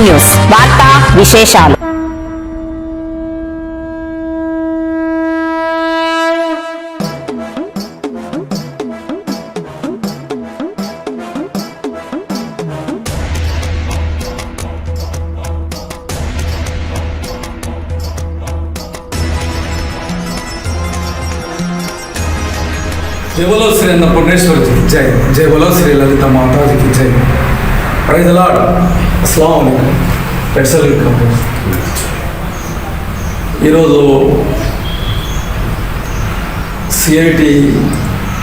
News వార్తా విశేషాలు. जय बोलो श्री अन्नपूर्णेश्वर जी जय. जय बोलो श्री ललिता माता जी की जय. प्రైజ్ ది లార్డ్. అస్సలాము అలైకుం. ఈరోజు సిఐటి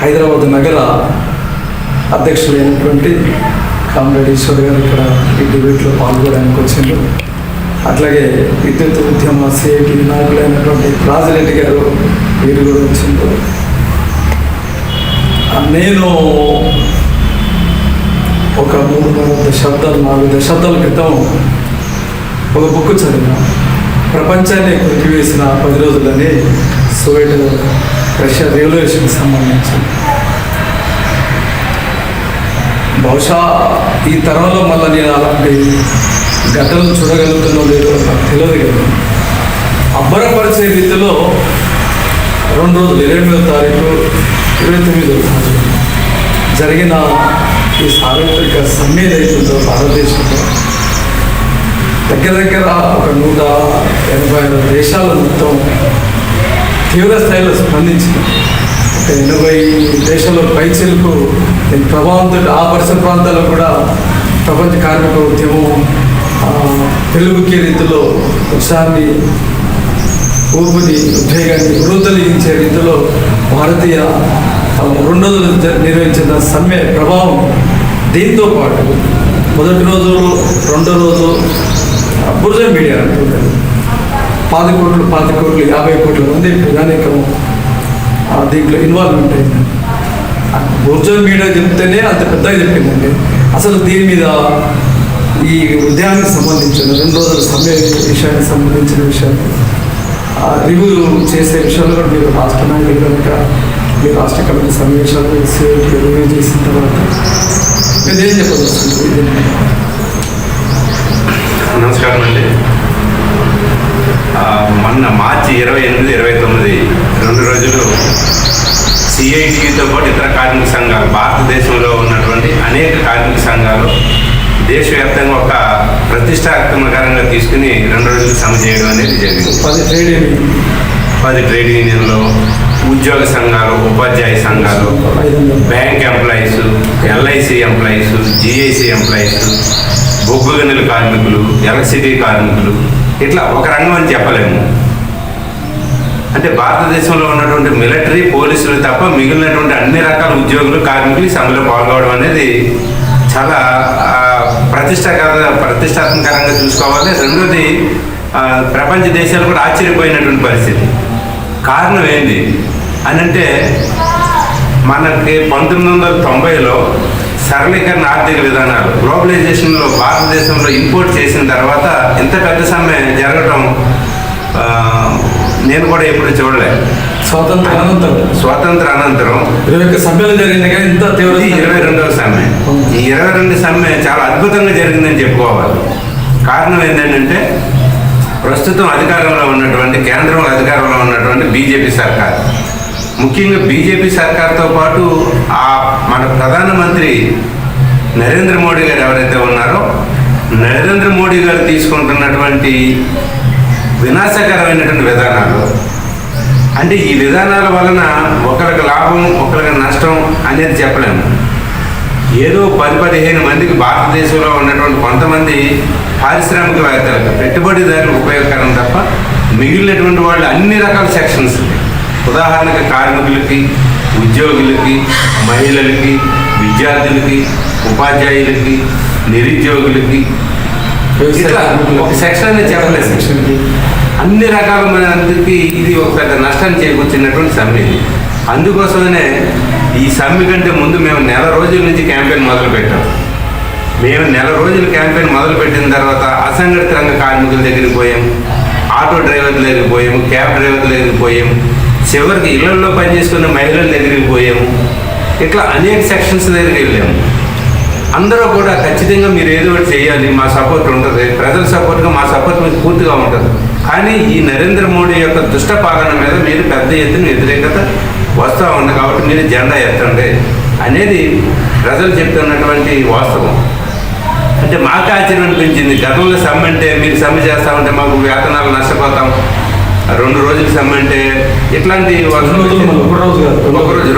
హైదరాబాద్ నగర అధ్యక్షులైనటువంటి కామ్రేడ్ ఈశ్వర్ గారు ఇక్కడ ఈ డిబేట్లో పాల్గొనడానికి వచ్చిండ్రు. అట్లాగే విద్యుత్ ఉద్యమ సిఐటి నాయకులైనటువంటి రాజిరెడ్డి గారు వీరు కూడా వచ్చిండ్రు. నేను ఒక 4 దశాబ్దాల క్రితం ఒక బుక్ చదివిన, ప్రపంచాన్ని కొట్టివేసిన 10 రోజులని సోవియట్ రష్యా రెవల్యూషన్కి సంబంధించి. బహుశా ఈ తరంలో మళ్ళీ నేను అలాంటి ఘటనలు చూడగలుగుతున్నో లేదో నాకు తెలియదు కదా. అబ్బరపరిచే రీతిలో 2 రోజులు 28వ తారీఖు 29వ తారీఖు జరిగిన ఈ సార్వత్రిక సమ్మె ఏదైతుందో భారతదేశంలో దగ్గర ఒక 186 దేశాల మొత్తం తీవ్ర స్థాయిలో స్పందించింది. ఒక 80 దేశాల్లో పైచిలకు దీని ప్రభావంతో ఆ పరిసర ప్రాంతాల్లో కూడా ప్రపంచ కార్మిక ఉద్యమం తెలుగుకే రీతిలో ఉత్సాహాన్ని ఊపిని ఉద్వేగాన్ని వృద్ధలిగించే రీతిలో భారతీయ 2 రోజులు నిర్వహించిన సమ్మె ప్రభావం. దీంతో పాటు మొదటి రోజు 2వ రోజు బుర్జా మీడియా అంటుంటారు. 10 కోట్లు 50 కోట్ల మంది ప్రజానీకం దీంట్లో ఇన్వాల్వ్మెంట్ అయింది. బుర్జా మీడియా చెప్తేనే అంత పెద్దగా చెప్పిందండి. అసలు దీని మీద ఈ ఉద్యమానికి సంబంధించిన 2 రోజుల సమ్మె విషయానికి సంబంధించిన విషయాన్ని రివ్యూ చేసే విషయాలు కూడా మీరు రాష్ట్ర నాయకులు కనుక మీ రాష్ట్ర కమిటీ సమావేశాలు రివ్యూ చేసిన తర్వాత మీరు ఏం చెప్పదలుస్తుంది? నమస్కారం అండి. మొన్న మార్చి 28, 29 2 రోజులు సిఐటితో పాటు ఇతర కార్మిక సంఘాలు, భారతదేశంలో ఉన్నటువంటి అనేక కార్మిక సంఘాలు దేశవ్యాప్తంగా ఒక ప్రతిష్టాత్మకంగా తీసుకుని 2 రోజులు సమ్మె చేయడం అనేది జరిగింది. 10 ట్రేడ్ యూనియన్లు, ఉద్యోగ సంఘాలు, ఉపాధ్యాయ సంఘాలు, bank employees, LIC employees, GIC employees, బొగ్గు గనుల కార్మికులు, ఎలక్ట్రిసిటీ కార్మికులు, ఇట్లా ఒక రంగం అని చెప్పలేము. అంటే భారతదేశంలో ఉన్నటువంటి మిలిటరీ, పోలీసులు తప్ప మిగిలినటువంటి అన్ని రకాల ఉద్యోగులు, కార్మికులు సమ్మెలో పాల్గొనడం అనేది చాలా ప్రతిష్టాత్మకంగా చూసుకోవాలి. రెండోది, ప్రపంచ దేశాలు కూడా ఆశ్చర్యపోయినటువంటి పరిస్థితి. కారణం ఏంటి అని అంటే, మనకి 1990లో సరళీకరణ ఆర్థిక విధానాలు, గ్లోబలైజేషన్లో భారతదేశంలో ఇంపోర్ట్ చేసిన తర్వాత ఇంత పెద్ద సమ్మె జరగడం నేను కూడా ఎప్పుడు చూడలేదు. స్వాతంత్ర అనంతరం 21 సమ్మెలు జరిగింది కానీ ఇంత తీవ్ర 22వ సమ్మె. ఈ 22 సమ్మె చాలా అద్భుతంగా జరిగిందని చెప్పుకోవాలి. కారణం ఏంటంటే, ప్రస్తుతం అధికారంలో ఉన్నటువంటి, కేంద్రంలో అధికారంలో ఉన్నటువంటి బీజేపీ సర్కార్, ముఖ్యంగా బీజేపీ సర్కార్తో పాటు మన ప్రధానమంత్రి నరేంద్ర మోడీ గారు ఎవరైతే ఉన్నారో, నరేంద్ర మోడీ గారు తీసుకుంటున్నటువంటి వినాశకరమైనటువంటి విధానాలు, అంటే ఈ విధానాల వలన ఒకరికి లాభం ఒకరికి నష్టం అనేది చెప్పలేము. ఏదో 10-15 మందికి భారతదేశంలో ఉన్నటువంటి కొంతమంది పారిశ్రామికవేత్తలకు, పెట్టుబడిదారులకు ఉపయోగకరం తప్ప మిగిలినటువంటి వాళ్ళు అన్ని రకాల సెక్షన్స్, ఉదాహరణకి కార్మికులకి, ఉద్యోగులకి, మహిళలకి, విద్యార్థులకి, ఉపాధ్యాయులకి, నిరుద్యోగులకి, ఇట్లా ఒక సెక్షన్ అనేది చెప్పలేదు. అన్ని రకాల మందికి ఇది ఒక పెద్ద నష్టాన్ని చేకూర్చినటువంటి సమ్మె. అందుకోసమనే ఈ సమ్మె కంటే ముందు మేము 1 రోజుల నుంచి క్యాంపెయిన్ మొదలుపెట్టాం. మేము 1 రోజులు క్యాంపెయిన్ మొదలుపెట్టిన తర్వాత అసంఘటిత రంగ కార్మికుల దగ్గరికి పోయాం, ఆటో డ్రైవర్ల దగ్గరికి పోయాము, క్యాబ్ డ్రైవర్ల దగ్గరికి పోయాము, చివరికి ఇళ్లలో పనిచేసుకున్న మహిళల దగ్గరికి పోయాము. ఇట్లా అనేక సెక్షన్స్ దగ్గరికి వెళ్ళాము. అందరూ కూడా ఖచ్చితంగా మీరు ఏదో ఒకటి చేయాలి, మా సపోర్ట్ ఉంటుంది, ప్రజల సపోర్ట్గా మా సపోర్ట్ మీకు పూర్తిగా ఉంటుంది. కానీ ఈ నరేంద్ర మోడీ యొక్క దుష్ట పాలన మీద మీరు పెద్ద ఎత్తున వ్యతిరేకత వస్తూ ఉంది కాబట్టి మీరు జెండా ఎత్తండి అనేది ప్రజలు చెప్తున్నటువంటి వాస్తవం. అంటే మాకు ఆశ్చర్యం అనిపించింది. గతంలో సమ్మె అంటే మీరు సమ్మె చేస్తూ ఉంటే మాకు వేతనాలు నష్టపోతాం, 2 రోజులు సమ్మె అంటే ఇట్లాంటి ఒకరోజు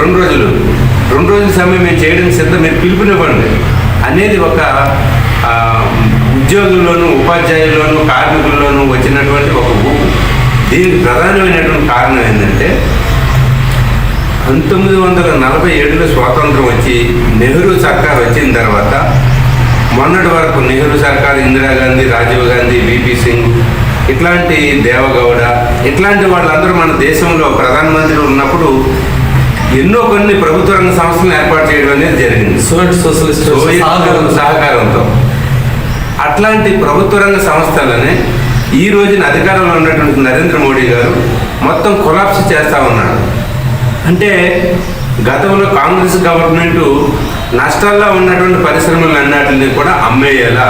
2 రోజులు సమ్మె మేము చేయడం సిద్ధం, మీరు పిలుపునివ్వండి అనేది ఒక ఉద్యోగుల్లోనూ ఉపాధ్యాయుల్లోనూ కార్మికుల్లోనూ వచ్చినటువంటి ఒక ఊపు. దీనికి ప్రధానమైనటువంటి కారణం ఏంటంటే 1947లో స్వాతంత్రం వచ్చి నెహ్రూ సర్కార్ వచ్చిన తర్వాత మొన్నటి వరకు నెహ్రూ సర్కార్, ఇందిరాగాంధీ, రాజీవ్ గాంధీ, విపి సింగ్ ఇట్లాంటి దేవగౌడ ఇట్లాంటి వాళ్ళందరూ మన దేశంలో ప్రధానమంత్రి ఉన్నప్పుడు ఎన్నో కొన్ని ప్రభుత్వ రంగ సంస్థలను ఏర్పాటు చేయడం అనేది జరిగింది సోవియట్ సహకారంతో. అట్లాంటి ప్రభుత్వ రంగ సంస్థలనే ఈ రోజున అధికారంలో ఉన్నటువంటి నరేంద్ర మోడీ గారు మొత్తం కొలాప్స్ చేస్తూ ఉన్నాడు. అంటే గతంలో కాంగ్రెస్ గవర్నమెంట్ నష్టాల్లో ఉన్నటువంటి పరిశ్రమలన్నిటిని కూడా అమ్మేయాలా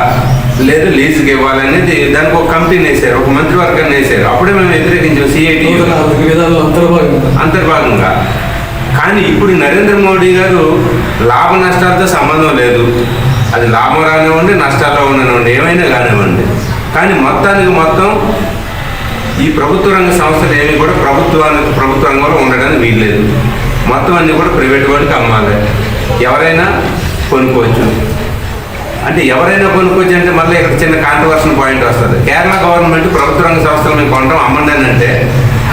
లేదా లీజుకి ఇవ్వాలనేది దానికి ఒక కమిటీని వేశారు, ఒక మంత్రివర్గాన్ని వేశారు. అప్పుడే మేము వ్యతిరేకించాం సిఐటి అంతర్భాగంగా. కానీ ఇప్పుడు నరేంద్ర మోడీ గారు లాభ నష్టాలతో సంబంధం లేదు, అది లాభం రానివ్వండి నష్టాల్లో ఉండనివ్వండి ఏమైనా కానివ్వండి, కానీ మొత్తానికి మొత్తం ఈ ప్రభుత్వ రంగ సంస్థలు ఏమి కూడా ప్రభుత్వ రంగంలో ఉండడానికి వీల్లేదు, మొత్తం అన్నీ కూడా ప్రైవేట్ వాడికి అమ్మాలి, ఎవరైనా కొనుక్కోవచ్చు. అంటే ఎవరైనా కొనుక్కోవచ్చు అంటే మళ్ళీ ఇక్కడ చిన్న కాంట్రవర్షన్ పాయింట్ వస్తుంది. కేరళ గవర్నమెంట్ ప్రభుత్వ రంగ సంస్థలు మేము కొనడం అమ్మండి అని అంటే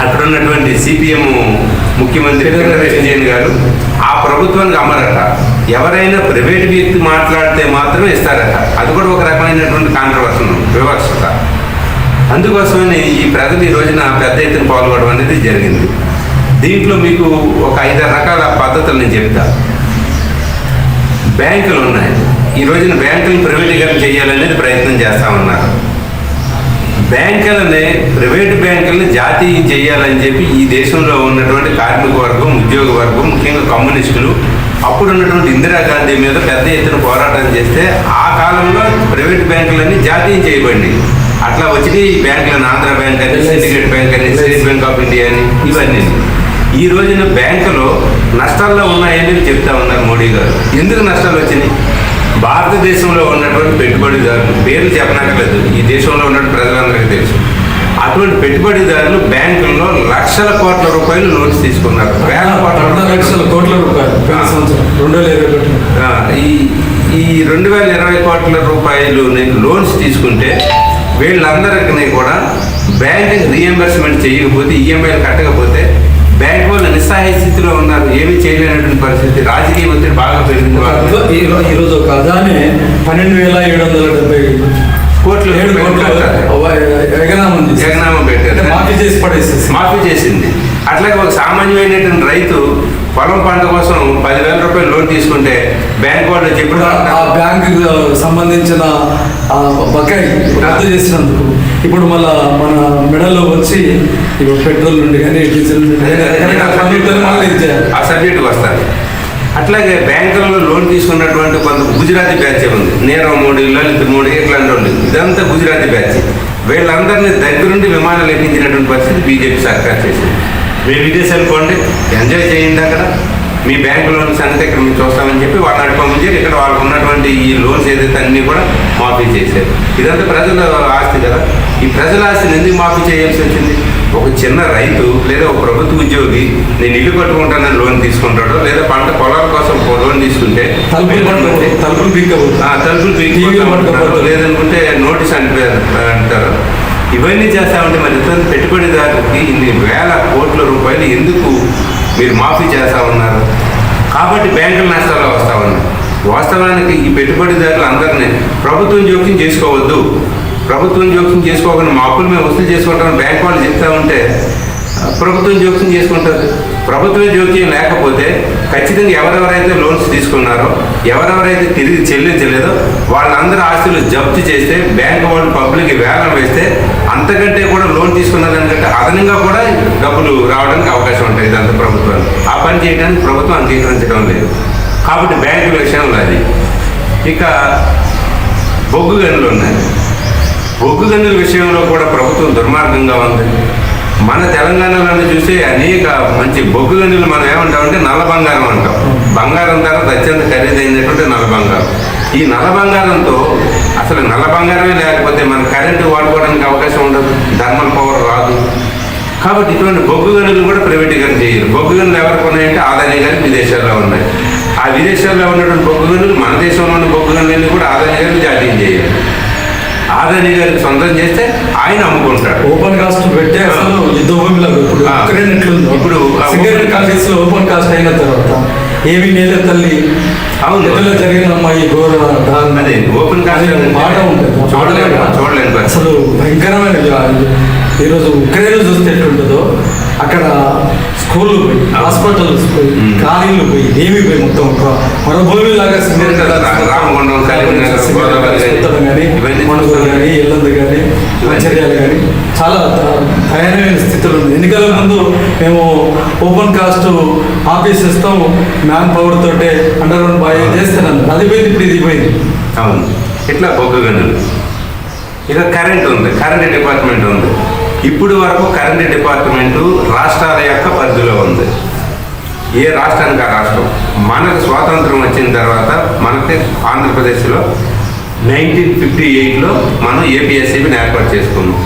అక్కడ ఉన్నటువంటి సిపిఎం ముఖ్యమంత్రి పినరయి విజయన్ గారు ఆ ప్రభుత్వానికి అమ్మరట, ఎవరైనా ప్రైవేట్ వ్యక్తి మాట్లాడితే మాత్రమే ఇస్తారట. అది కూడా ఒక రకమైనటువంటి కాంట్రవర్షన్, వివక్షత. అందుకోసమని ఈ ప్రజలు ఈ రోజున పెద్ద ఎత్తున పాల్గొనడం అనేది జరిగింది. దీంట్లో మీకు ఒక 5 రకాల పద్ధతులు నేను చెప్తా. బ్యాంకులు ఉన్నాయి, ఈ రోజున బ్యాంకులను ప్రైవేటీకరణ చేయాలనేది ప్రయత్నం చేస్తూ ఉన్నారు. బ్యాంకులని ప్రైవేటు బ్యాంకులను జాతీయం చేయాలని చెప్పి ఈ దేశంలో ఉన్నటువంటి కార్మిక వర్గం, ఉద్యోగ వర్గం, ముఖ్యంగా కమ్యూనిస్టులు అప్పుడు ఉన్నటువంటి ఇందిరాగాంధీ మీద పెద్ద ఎత్తున పోరాటం చేస్తే ఆ కాలంలో ప్రైవేట్ బ్యాంకులన్నీ జాతీయం చేయబడి అట్లా వచ్చినాయి ఈ బ్యాంకులను. ఆంధ్ర బ్యాంక్ అని, సిండికేట్ బ్యాంక్ అని, స్టేట్ బ్యాంక్ ఆఫ్ ఇండియా అని, ఇవన్నీ. ఈ రోజున బ్యాంకులు నష్టాల్లో ఉన్నాయని చెప్తా ఉన్నారు మోడీ గారు. ఎందుకు నష్టాలు వచ్చినాయి? భారతదేశంలో ఉన్నటువంటి పెట్టుబడిదారులు, పేర్లు చెప్పనక్కర్లేదు, ఈ దేశంలో ఉన్న ప్రజలందరికీ తెలుసు. అటువంటి పెట్టుబడిదారులు బ్యాంకుల్లో లక్షల కోట్ల రూపాయలు లోన్స్ తీసుకున్నారు, వేల కోట్ల రూపాయలు. ఈ 2020 కోట్ల రూపాయలు లోన్స్ తీసుకుంటే వీళ్ళందరికీ కూడా బ్యాంక్ రీఎంబర్స్మెంట్ చేయకపోతే, ఈఎంఐలు కట్టకపోతే బ్యాంక్ వాళ్ళు నిస్సహాయ స్థితిలో ఉన్నారు, ఏమీ చేయలేనటువంటి పరిస్థితి. రాజకీయ ఒత్తిడి బాగా పెరిగింది. ఈరోజు ఒక అదానే 12,770 కోట్లు ఎగనామం పెట్టారు, మాఫీ చేసింది. అట్లాగే ఒక సామాన్యమైనటువంటి రైతు పొలం పంట కోసం 10,000 రూపాయలు లోన్ తీసుకుంటే బ్యాంక్ వాళ్ళు చెప్పిన ఆ బ్యాంకు సంబంధించిన బకాయి రద్దు చేసినందుకు ఇప్పుడు మళ్ళా మన మెడల్లో వచ్చి ఇప్పుడు పెట్రోల్ నుండి కానీ డీజిల్ నుండి ఆ సబ్జెక్టుకి వస్తారు. అట్లాగే బ్యాంకులలో లోన్ తీసుకున్నటువంటి కొంత గుజరాతీ బ్యాచ్ ఉంది, నీరవ్ మోడీ, లలిత్ మోడీ ఇట్లాంటి వాళ్ళు, ఇదంతా గుజరాతీ బ్యాచ్. వీళ్ళందరినీ దగ్గరుండి విమానాలు ఎక్కించినటువంటి పరిస్థితి బీజేపీ సర్కార్ చేసింది. మీరు విదేశాలు పోండి, ఎంజాయ్ చేయండి, అక్కడ మీ బ్యాంకు లోన్స్ అంతా ఇక్కడ మేము చూస్తామని చెప్పి వాళ్ళని అడుకోమని ఇక్కడ వాళ్ళకు ఉన్నటువంటి ఈ లోన్స్ ఏదైతే అన్నీ కూడా మాఫీ చేశారు. ఇదంతా ప్రజల ఆస్తి కదా. ఈ ప్రజల ఆస్తిని ఎందుకు మాఫీ చేయాల్సి వచ్చింది? ఒక చిన్న రైతు లేదా ఒక ప్రభుత్వ ఉద్యోగి నేను ఇల్లు కట్టుకుంటానని లోన్ తీసుకుంటాడో, లేదా పంట పొలాల కోసం లోన్ తీసుకుంటే తలుపులు పీక్కుంటారు, లేదనుకుంటే నోటీస్ అంటారు. ఇవన్నీ చేస్తామంటే మరి పెట్టుబడిదారులకి ఇన్ని వేల కోట్ల రూపాయలు ఎందుకు మీరు మాఫీ చేస్తా ఉన్నారు? కాబట్టి బ్యాంకుల నష్టాలు వస్తూ ఉన్నాయి. వాస్తవానికి ఈ పెట్టుబడిదారులు అందరినీ ప్రభుత్వం జోక్యం చేసుకోవద్దు, ప్రభుత్వం జోక్యం చేసుకోకుండా మా అప్పులు మేము వసూలు చేసుకుంటామని బ్యాంక్ వాళ్ళు చెప్తా ఉంటే ప్రభుత్వం జోక్యం చేసుకుంటుంది. ప్రభుత్వం జోక్యం లేకపోతే ఖచ్చితంగా ఎవరెవరైతే లోన్స్ తీసుకున్నారో, ఎవరెవరైతే తిరిగి చెల్లించలేదో వాళ్ళందరూ ఆస్తులు జప్తు చేస్తే, బ్యాంకు వాళ్ళు పబ్లిక్ వేలం వేస్తే అంతకంటే కూడా లోన్ తీసుకున్న దానికంటే అదనంగా కూడా డబ్బులు రావడానికి అవకాశం ఉంటుంది. ఇదంతా ప్రభుత్వాలు ఆ పని చేయడానికి ప్రభుత్వం అంగీకరించడం లేదు. కాబట్టి బ్యాంకుల విషయంలో అది ఇక బొగ్గు గనులు ఉన్నాయి. బొగ్గు గనుల విషయంలో కూడా ప్రభుత్వం దుర్మార్గంగా ఉంది. మన తెలంగాణలోనే చూస్తే అనేక మంచి బొగ్గు గనులు మనం ఏమంటామంటే నల్ల బంగారం అంటాం. బంగారం తర్వాత అత్యంత ఖరీదైనటువంటి నల్ల బంగారం. ఈ నల్ల బంగారంతో అసలు నల్ల బంగారమే లేకపోతే మన కరెంటు వాడుకోవడానికి అవకాశం ఉండదు, థర్మల్ పవర్ రాదు. కాబట్టి ఇటువంటి బొగ్గు గనులు కూడా ప్రైవేటీకరణ చేయరు. బొగ్గు గనులు ఎవరికి ఉన్నాయంటే ఆదాని గారికి విదేశాల్లో ఉన్నాయి. ఆ విదేశాల్లో ఉన్నటువంటి బొగ్గు గనులు మన దేశంలో ఉన్న బొగ్గు గనులన్నీ కూడా ఆదాని గారికి జాతీయం చేయాలి. ఆదాని గారికి సొంతం చేస్తే ఆయన అమ్ముకుంటాడు. ఓపెన్ కాస్ట్ పెట్టే అసలు యుద్ధ భూమిలో ఇప్పుడు సింగరేణి కాలేజ్ లో ఓపెన్ కాస్ట్ అయిన తర్వాత ఏమి నేల తల్లి అవును జరిగిన అమ్మాయి ఘోర అదే ఓపెన్ కాస్ట్ మాట ఉంటుంది చూడలేదు అసలు భయంకరమైన. ఈరోజు ఉక్రెయిన్ చూస్తే ఎట్లుంటుందో అక్కడ స్కూళ్ళు పోయి, హాస్పిటల్స్ పోయి, కాలేజీలు పోయి, ఏమి పోయి మొత్తం మరుభూమి లాగా రామగుండం కానీ ఎల్లందు కానీ మంచిర్యాలు కానీ చాలా భయానమైన స్థితులు ఉంది. ఎన్నికల ముందు మేము ఓపెన్ కాస్ట్ ఆఫీస్ ఇస్తాం, మ్యాన్ పవర్ తోటే అండర్ గ్రౌండ్ బాగా చేస్తున్నాను. అది పోయింది, ఇప్పుడు ఇది పోయింది. అవును, ఇట్లా బొగ్గు గనులు. ఇక కరెంట్ ఉంది, కరెంట్ డిపార్ట్మెంట్ ఉంది. ఇప్పుడు వరకు కరెంట్ డిపార్ట్మెంటు రాష్ట్రాల యొక్క పరిధిలో ఉంది. ఏ రాష్ట్రానికి ఆ రాష్ట్రం. మనకు స్వాతంత్రం వచ్చిన తర్వాత మనకి ఆంధ్రప్రదేశ్లో 1958లో మనం ఏపీఎస్సీబీని ఏర్పాటు చేసుకున్నాం.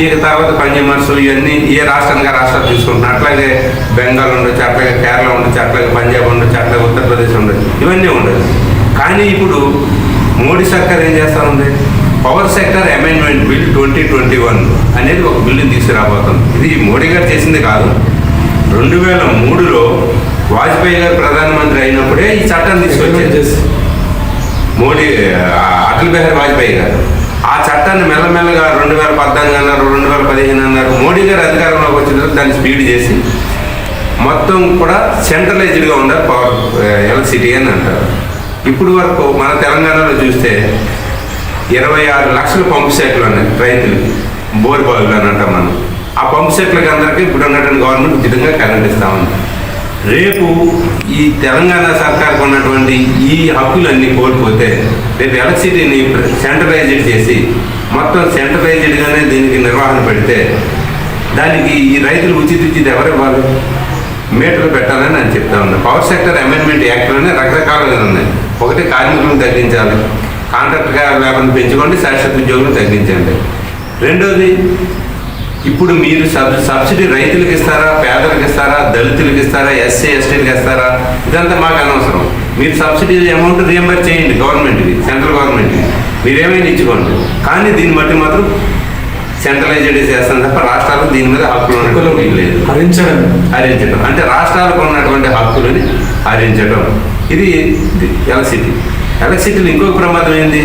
ఇక తర్వాత కన్జ్యూమర్స్ ఇవన్నీ ఏ రాష్ట్రానికి రాష్ట్రాలు తీసుకుంటున్నాం. అట్లాగే బెంగాల్ ఉండొచ్చు, అట్లాగే కేరళ ఉండొచ్చు, అట్లాగే పంజాబ్ ఉండొచ్చు, అట్లాగే ఉత్తరప్రదేశ్ ఉండొచ్చు, ఇవన్నీ ఉండదు. కానీ ఇప్పుడు మోడీ సర్కార్ ఏం చేస్తూ ఉంది, పవర్ సెక్టర్ అమెండ్మెంట్ బిల్ 2021 అనేది ఒక బిల్లుని తీసుకురాబోతుంది. ఇది మోడీ గారు చేసింది కాదు. 2003లో వాజ్పేయి గారు ప్రధానమంత్రి అయినప్పుడే ఈ చట్టాన్ని తీసుకొచ్చారు మోడీ, అటల్ బిహారీ వాజ్పేయి గారు. ఆ చట్టాన్ని మెల్లమెల్లగా 2014 అన్నారు, 2015 అన్నారు. మోడీ గారు అధికారంలోకి వచ్చిన తర్వాత దాన్ని స్పీడ్ చేసి మొత్తం కూడా సెంట్రలైజ్డ్గా ఉండాలి పవర్ ఎలక్ట్రిసిటీ అని అంటారు. ఇప్పుడు వరకు మన తెలంగాణలో చూస్తే 26 లక్షల పంపు సెట్లు ఉన్నాయి రైతులకి, బోర్ బావులు అని అంటాం మనం. ఆ పంపు సెట్లకి అందరికీ ఇప్పుడు ఉన్నటువంటి గవర్నమెంట్ ఉచితంగా కరెంట్ ఇస్తా ఉంది. రేపు ఈ తెలంగాణ సర్కార్కు ఉన్నటువంటి ఈ హక్కులన్నీ కోల్పోతే రేపు ఎలక్ట్రిసిటీని సెంట్రలైజ్డ్ చేసి మొత్తం సెంట్రలైజ్డ్గానే దీనికి నిర్వహణ పెడితే దానికి ఈ రైతులు ఉచిత ఎవరు ఇవ్వాలి? మీటర్లు పెట్టాలని నేను చెప్తా ఉన్నాను. పవర్ సెక్టర్ అమెండ్మెంట్ యాక్ట్లోనే రకరకాలుగా ఉన్నాయి. ఒకటి కార్మికులను తగ్గించాలి, కాంట్రాక్ట్ లేబర్ని పెంచుకోండి, శాశ్వత ఉద్యోగులను తగ్గించండి. రెండోది, ఇప్పుడు మీరు సబ్సిడీ రైతులకు ఇస్తారా, పేదలకు ఇస్తారా, దళితులకు ఇస్తారా, ఎస్సీ ఎస్టీలకు ఇస్తారా, ఇదంతా మాకు అనవసరం. మీరు సబ్సిడీ అమౌంట్ రియంబర్స్ చేయండి గవర్నమెంట్కి, సెంట్రల్ గవర్నమెంట్కి, మీరేమైనా ఇచ్చుకోండి. కానీ దీన్ని బట్టి మాత్రం సెంట్రలైజ్డ్ చేస్తాను తప్ప రాష్ట్రాలకు దీని మీద హక్కులు లేదు. హరించడం అంటే రాష్ట్రాలకు ఉన్నటువంటి హక్కులని హరించడం. ఇది ఎలక్ట్రిసిటీలో ఇంకొక ప్రమాదం ఏంది,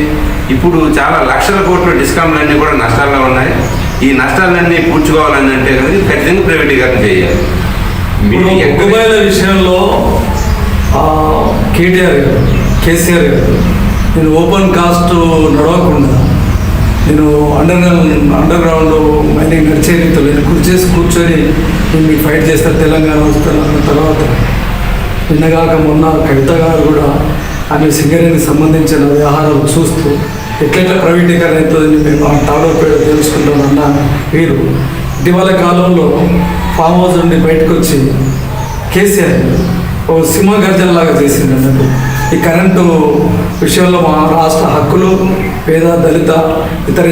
ఇప్పుడు చాలా లక్షల కోట్ల డిస్కామ్లన్నీ కూడా నష్టాల్లో ఉన్నాయి. ఈ నష్టాలన్నీ పూడ్చుకోవాలని అంటే కనుక ఖచ్చితంగా ప్రైవేటీకరణ చేయాలి. మొబైల్ విషయంలో కేసీఆర్ గారు నేను ఓపెన్ కాస్ట్ నడవకుండా నేను అండర్ గ్రౌండ్ మైనింగ్ నడిచే రీతిలో నేను కూర్చొని నేను మీకు ఫైట్ చేస్తాను, తెలంగాణ వస్తాను అన్న తర్వాత నిన్నగాక మొన్న కవిత గారు కూడా ఆమె సింగరేణికి సంబంధించిన వ్యవహారాలు చూస్తూ ఎట్లెట్లా ప్రైవేటీకరణ అవుతుందని మేము తాడోపేడ తెలుసుకుంటామన్న వీరు ఇటీవల కాలంలో ఫామ్ హౌస్ నుండి బయటకు వచ్చి కేసీఆర్ ఓ సింహ గర్జనలాగా చేసింది అన్నట్టు. ఈ కరెంటు విషయంలో మా రాష్ట్ర హక్కులు పేద దళిత ఇతర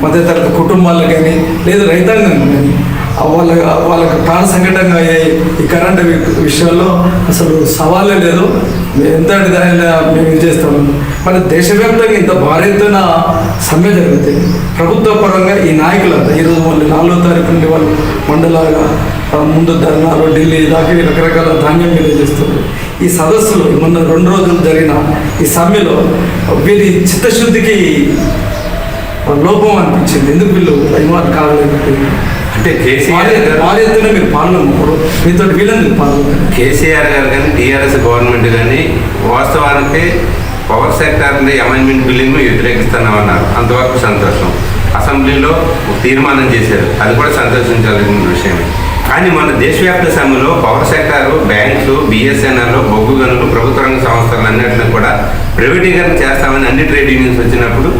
మధ్యతరగతి కుటుంబాలకు కానీ లేదా రైతాంగం కానీ వాళ్ళకి ప్రాణ సంకటంగా అయ్యాయి. ఈ కరెంటు విషయంలో అసలు సవాలే లేదు. ఎంత దానిలో మేము ఇది చేస్తాము. మన దేశవ్యాప్తంగా ఇంత భారీ ఎత్తున సమ్మె జరుగుతాయి ప్రభుత్వ పరంగా. ఈ నాయకులంతా ఈరోజు మళ్ళీ 4వ తారీఖు నుండి వాళ్ళు మండలాగా ముందు ధర్నాలు ఢిల్లీ దాకా రకరకాల ధాన్యం మీద చేస్తారు. ఈ సదస్సులో మొన్న 2 రోజులు జరిగిన ఈ సమ్మెలో వీరి చిత్తశుద్ధికి లోపం అనిపించింది. ఎందుకు వీళ్ళు ఇన్వాల్వ్ కావాలని అంటే కేసీఆర్ మీరు పాల్గొన్నప్పుడు మీతో వీళ్ళని పాల్గొన్నారు. కేసీఆర్ గారు కానీ టీఆర్ఎస్ గవర్నమెంట్ కానీ వాస్తవానికి పవర్ సెక్టార్ని అమెండ్మెంట్ బిల్లును వ్యతిరేకిస్తున్నామన్నారు. అంతవరకు సంతోషం. అసెంబ్లీలో తీర్మానం చేశారు, అది కూడా సంతోషించాల్సిన విషయమే. కానీ మన దేశవ్యాప్త సమ్మెలో పవర్ సెక్టారు, బ్యాంక్స్, బిఎస్ఎన్ఎల్, బొగ్గు గనులు, ప్రభుత్వ రంగ సంస్థలు అన్నింటినీ కూడా ప్రైవేటీకరణ చేస్తామని అన్ని ట్రేడ్ యూనియన్స్ వచ్చినప్పుడు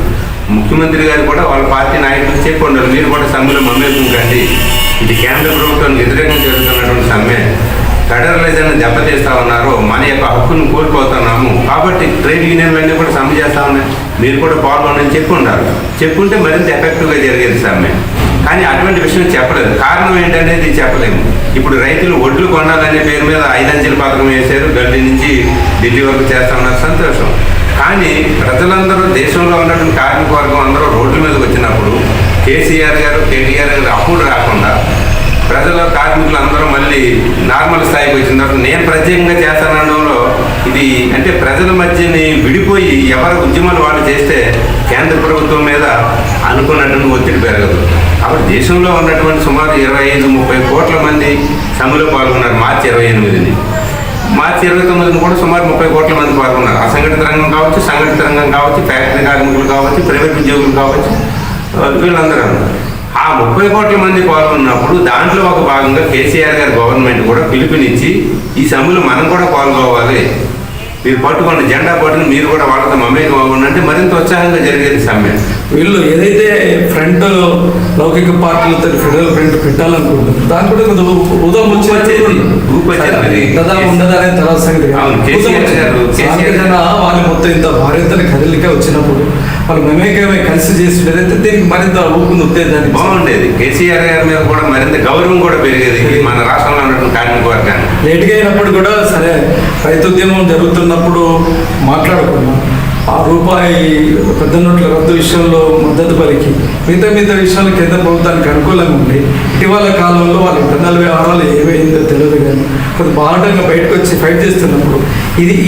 ముఖ్యమంత్రి గారు కూడా వాళ్ళ పార్టీ నాయకులు చెప్పి ఉండరు, మీరు కూడా సమ్మెలో మమ్మేకం కండి, ఇది కేంద్ర ప్రభుత్వానికి వ్యతిరేకంగా జరుగుతున్నటువంటి సమ్మె, ఫెడరలిజాన్ని దెబ్బతీస్తా ఉన్నారు, మన యొక్క హక్కును కోల్పోతున్నాము, కాబట్టి ట్రేడ్ యూనియన్లన్నీ కూడా సమ్మె చేస్తా ఉన్నాయి, మీరు కూడా పాల్గొనని చెప్పి ఉండాలి. చెప్పుంటే మరింత ఎఫెక్టివ్గా జరిగేది సమ్మె. కానీ అటువంటి విషయం చెప్పలేదు. కారణం ఏంటనేది చెప్పలేము. ఇప్పుడు రైతులు ఒడ్లు కొనాలనే పేరు మీద 5 అంచెల పథకం వేశారు, గల్లీ నుంచి ఢిల్లీ వరకు చేస్తా ఉన్నారు, సంతోషం. కానీ ప్రజలందరూ, దేశంలో ఉన్నటువంటి కార్మిక వర్గం అందరూ రోడ్ల మీదకి వచ్చినప్పుడు కేసీఆర్ గారు, కేటీఆర్ గారు అప్పుడు రాకుండా ప్రజల కార్మికులు అందరూ మళ్ళీ నార్మల్ స్థాయికి వచ్చిన తర్వాత నేను ప్రత్యేకంగా చేస్తానడంలో ఇది అంటే ప్రజల మధ్యని విడిపోయి ఎవరి ఉద్యమాలు వాళ్ళు చేస్తే కేంద్ర ప్రభుత్వం మీద అనుకున్నటువంటి ఒత్తిడి పెరగదు. కాబట్టి దేశంలో ఉన్నటువంటి సుమారు 25-30 కోట్ల మంది సమ్మెలో పాల్గొన్నారు. మార్చి 28ని, మార్చి 29ని కూడా సుమారు 30 కోట్ల మంది పాల్గొన్నారు. అసంఘటిత రంగం కావచ్చు, సంఘటిత రంగం కావచ్చు, ఫ్యాక్టరీ కార్మికులు కావచ్చు, ప్రైవేట్ ఉద్యోగులు కావచ్చు, వీళ్ళందరూ. ఆ 30 కోట్ల మంది పాల్గొన్నప్పుడు దాంట్లో ఒక భాగంగా కేసీఆర్ గారి గవర్నమెంట్ కూడా పిలుపునిచ్చి ఈ సమ్మెలో మనం కూడా పాల్గొవాలి, మీరు పట్టుకోండి, జెండా పట్టుకుని మీరు కూడా వాళ్ళతో మమేకం అవ్వండి అంటే మరింత ఉత్సాహంగా జరిగేది సమ్మె. వీళ్ళు ఏదైతే ఫ్రంట్ లౌకిక పార్టీలతో ఫెడరల్ ఫ్రంట్ పెట్టాలనుకుంటున్నారు, దాని కూడా ఉదయం ఉండదనే తర్వాత సంగతి. వాళ్ళు మొత్తం ఇంత భార్యతని కదలిక వచ్చినప్పుడు వాళ్ళు మమేకమే కలిసి చేసినదైతే దీనికి మరింత ఊపుని ఉత్తేజాన్ని బాగుండేది. కేసీఆర్ గారి మీద కూడా మరింత గౌరవం కూడా పెరిగేది మన రాష్ట్రంలో ఉన్నటువంటి కార్మిక వర్గాన్ని. లేట్గా అయినప్పుడు కూడా సరే రైతోద్యమం జరుగుతున్నప్పుడు మాట్లాడుకున్నాం. ₹1 పెద్ద నోట్ల రద్దు విషయంలో మద్దతు పలికి మిగతా విషయాలు కేంద్ర ప్రభుత్వానికి అనుకూలంగా ఉండి ఇటీవల కాలంలో వాళ్ళ ఇంటర్నల్ వ్యవహారాలు ఏమైందో తెలియదు, కానీ కొంత బాహటంగా బయటకు వచ్చి ఫైట్ చేస్తున్నప్పుడు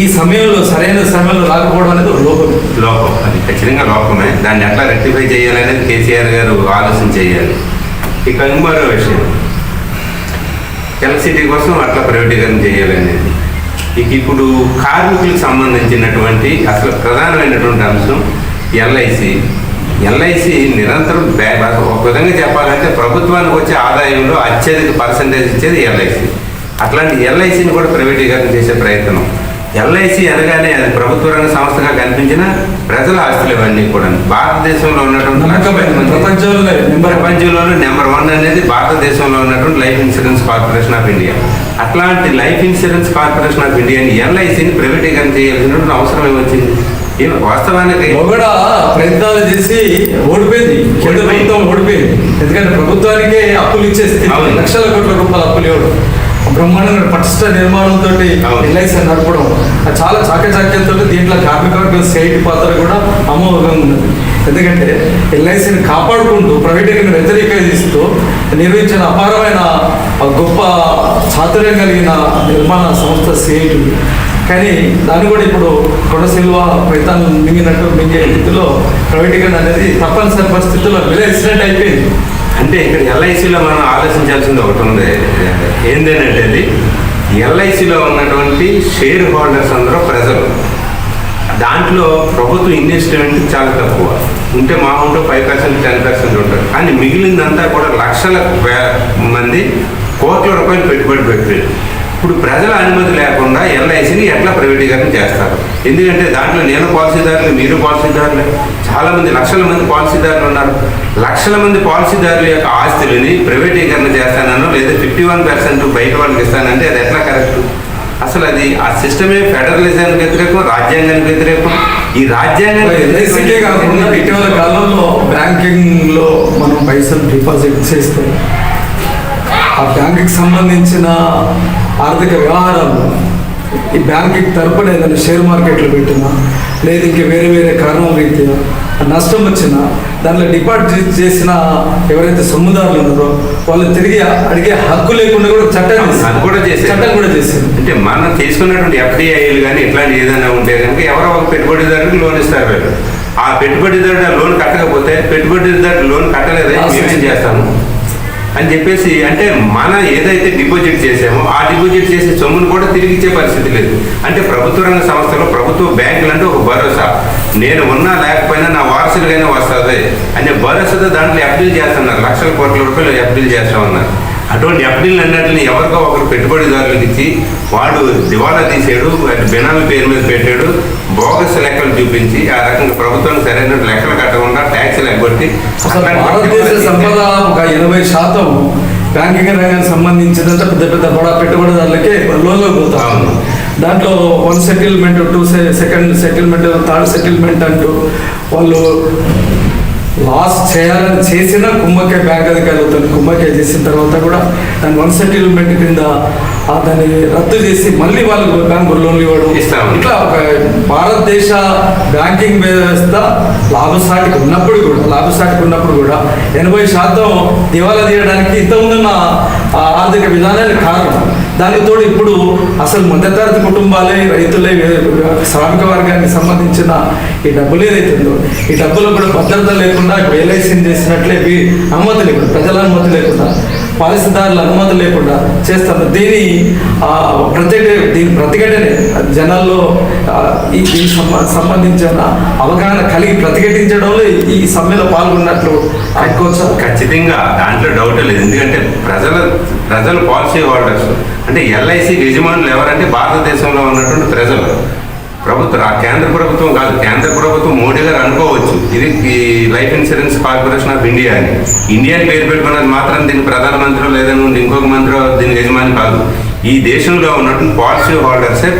ఈ సమయంలో సరైన సమయంలో రాకపోవడం అనేది ఒక లోపం. అది ఖచ్చితంగా లోపమే. దాన్ని ఎట్లా రెక్టిఫై చేయాలనేది కేసీఆర్ గారు ఆలోచన చేయాలి. ఇక మరో విషయం, ఎలక్ట్రిసిటీ కోసం అట్లా ప్రైవేటీకరణ చేయాలనేది. ఇక ఇప్పుడు కార్మికులకు సంబంధించినటువంటి అసలు ప్రధానమైనటువంటి అంశం ఎల్ఐసి నిరంతరం ఒక విధంగా చెప్పాలంటే ప్రభుత్వానికి వచ్చే ఆదాయంలో అత్యధిక పర్సంటేజ్ ఇచ్చేది ఎల్ఐసి. అట్లాంటి ఎల్ఐసిని కూడా ప్రైవేటీకరణ చేసే ప్రయత్నం. ఎల్ఐసి అనగానే అది ప్రభుత్వ రంగ సంస్థగా కనిపించిన ప్రజల ఆస్తులు ఇవన్నీ కూడా భారతదేశంలో ఉన్నటువంటి ప్రపంచంలోనే నెంబర్ 1 అనేది భారతదేశంలో ఉన్నటువంటి life insurance corporation of India. అట్లాంటి లైఫ్ ఇన్సూరెన్స్ కార్పొరేషన్ ఆఫ్ ఇండియాని ఎల్ఐసిని ప్రైవేటీకరణ చేయాల్సినటువంటి అవసరం ఏమొచ్చింది? వాస్తవానికి కూడా ప్రయత్నాలు చేసి ఓడిపోయింది, కేంద్ర ప్రభుత్వం ఓడిపోయింది. ఎందుకంటే ప్రభుత్వానికే అప్పులు ఇచ్చేస్తే లక్షల కోట్ల రూపాయల అప్పులు ఇవ్వడం, బ్రహ్మాండంగా పటిష్ట నిర్మాణంతో ఎల్ఐసి నడపడం చాలా చాకచక్యంతో దీంట్లో కార్మిక వర్గం స్టేట్ పాత్ర కూడా అమోఘంగా ఉన్నది. ఎందుకంటే ఎల్ఐసిని కాపాడుకుంటూ ప్రైవేటీకరణ వ్యతిరేకిస్తూ నిర్వహించిన అపారమైన గొప్ప చాతుర్యం కలిగిన నిర్మాణ సంస్థ సిఐటి. కానీ దాన్ని కూడా ఇప్పుడు కొండసిల్వ పైతాన్ని మింగే రీతిలో ప్రైవేటీకరణ అనేది తప్పనిసరి పరిస్థితుల్లో విలేసినట్టు అయిపోయింది. అంటే ఇక్కడ ఎల్ఐసిలో మనం ఆలోచించాల్సింది ఒకటి ఉంది. ఏంటంటే అది ఎల్ఐసిలో ఉన్నటువంటి షేర్ హోల్డర్స్ అందరూ ప్రజలు. దాంట్లో ప్రభుత్వ ఇన్వెస్ట్మెంట్ చాలా తక్కువ ఉంటే మా ఉంటే 5% 10% ఉంటారు. కానీ మిగిలిందంతా కూడా లక్షల మంది కోట్ల రూపాయలు పెట్టుబడి పెట్టారు. ఇప్పుడు ప్రజల అనుమతి లేకుండా ఎల్ఐసిని ఎట్లా ప్రైవేటీకరణ చేస్తారు? ఎందుకంటే దాంట్లో నేను పాలసీదారులు, మీరు పాలసీదారులు, చాలామంది లక్షల మంది పాలసీదారులు ఉన్నారు. లక్షల మంది పాలసీదారుల యొక్క ఆస్తులని ప్రైవేటీకరణ చేస్తానో లేదా 51% బయట వాళ్ళకి ఇస్తానంటే అది ఎట్లా కరెక్ట్? అసలు అది ఆ సిస్టమే ఫెడరలిజానికి వ్యతిరేకం, రాజ్యాంగానికి వ్యతిరేకం. ఈ రాజ్యాంగానికి కాకుండా ఇటీవల కాలంలో బ్యాంకింగ్లో మనం పైసలు డిపాజిట్ చేస్తే ఆ బ్యాంకుకి సంబంధించిన ఆర్థిక వ్యవహారాలు ఈ బ్యాంకుకి తరపున ఏదైనా షేర్ మార్కెట్లో పెట్టినా లేదా ఇంక వేరే కారణాల రీత్యా నష్టం వచ్చినా దాంట్లో డిపాజిట్ చేసిన ఎవరైతే సొమ్ముదారులు ఉన్నారో వాళ్ళు తిరిగి అడిగే హక్కు లేకుండా కూడా చట్టం కూడా చేసింది. అంటే మనం తీసుకున్నటువంటి ఎఫ్డిఐలు కానీ ఇట్లాంటి ఏదైనా ఉంటే కనుక ఎవరో ఒక పెట్టుబడిదారుడికి లోన్ ఇస్తారు. వీళ్ళు ఆ పెట్టుబడిదారుడు ఆ లోన్ కట్టకపోతే పెట్టుబడిదారుడు లోన్ కట్టలేదా మేమేం చేస్తాము అని చెప్పేసి, అంటే మనం ఏదైతే డిపాజిట్ చేసామో ఆ డిపాజిట్ చేసే సొమ్మును కూడా తిరిగి ఇచ్చే పరిస్థితి లేదు. అంటే ప్రభుత్వ రంగ సంస్థలు, ప్రభుత్వ బ్యాంకులు అంటే ఒక భరోసా, నేను ఉన్నా లేకపోయినా నా వారసులుగానే వస్తుంది అనే భరోసాతో దాంట్లో ఎఫ్డీలు చేస్తున్నారు. లక్షల కోట్ల రూపాయలు ఎఫ్డీలు చేస్తా ఉన్నారు. అటువంటి ఎఫ్డీలు అన్నట్లని ఎవరికో ఒకరు పెట్టుబడిదారులకు ఇచ్చి వాడు దివాలా తీసాడు, అది బెనామీ పేరు మీద పెట్టాడు, బోగస్ లెక్కలు చూపించి ఆ రకంగా ప్రభుత్వానికి సరైన లెక్కలు కట్టకుండా ట్యాక్సీలు ఎగ్గొట్టి భారతదేశ సంపద ఒక 80% బ్యాంకింగ్ రంగానికి సంబంధించినంత పెద్ద పెద్ద బడా పెట్టుబడిదారులకే లోన్లో పోతా ఉంది. దాంట్లో 1 settlement, 2 second settlement, 3rd settlement అంటూ వాళ్ళు లాస్ చేయాలని చేసిన కుమ్మక్కాయ బ్యాంక్ అధికారులతో కుమ్మక్కాయ చేసిన తర్వాత కూడా దాన్ని 1 సెటిల్మెంట్ కింద దాన్ని రద్దు చేసి మళ్ళీ వాళ్ళు బ్యాంకు లోన్లు ఇవ్వడం. ఇట్లా ఒక భారతదేశ బ్యాంకింగ్ వ్యవస్థ లాభసాటికి ఉన్నప్పుడు కూడా 80% దివాలా తీయడానికి ఇంతకుముందున్న ఆర్థిక విధానాలు కారణం. దానికి తోడు ఇప్పుడు అసలు మధ్యతరగతి కుటుంబాలే, రైతులే, శ్రామిక వర్గానికి సంబంధించిన ఈ డబ్బులు ఏదైతుందో ఈ డబ్బులు కూడా భద్రత లేకుండా ఎల్ఐసీని చేసినట్లే అనుమతి లేకుండా, ప్రజల అనుమతి లేకుండా, పాలసీదారుల అనుమతి లేకుండా చేస్తారు. దీని ప్రతిఘటనే జనాల్లో దీనికి సంబంధించిన అవగాహన కలిగి ప్రతిఘటించడంలో ఈ సమ్మెలో పాల్గొన్నట్లు అనుకోవచ్చు. ఖచ్చితంగా దాంట్లో డౌట్ లేదు. ఎందుకంటే ప్రజలు పాలసీ హోల్డర్స్ అంటే ఎల్ఐసి యజమానులు ఎవరంటే భారతదేశంలో ఉన్నటువంటి ప్రజలు. కేంద్ర ప్రభుత్వం కాదు, కేంద్ర ప్రభుత్వం మోడీ గారు అనుకోవచ్చు ఇది life insurance corporation of India అని. ఇండియా పేరు పెట్టుకున్నది మాత్రం దీనికి ప్రధానమంత్రి లేదని ఇంకొక మంత్రి దీనికి యజమాని కాదు. ఈ దేశంలో ఉన్నటువంటి పాలసీ హోల్డర్సే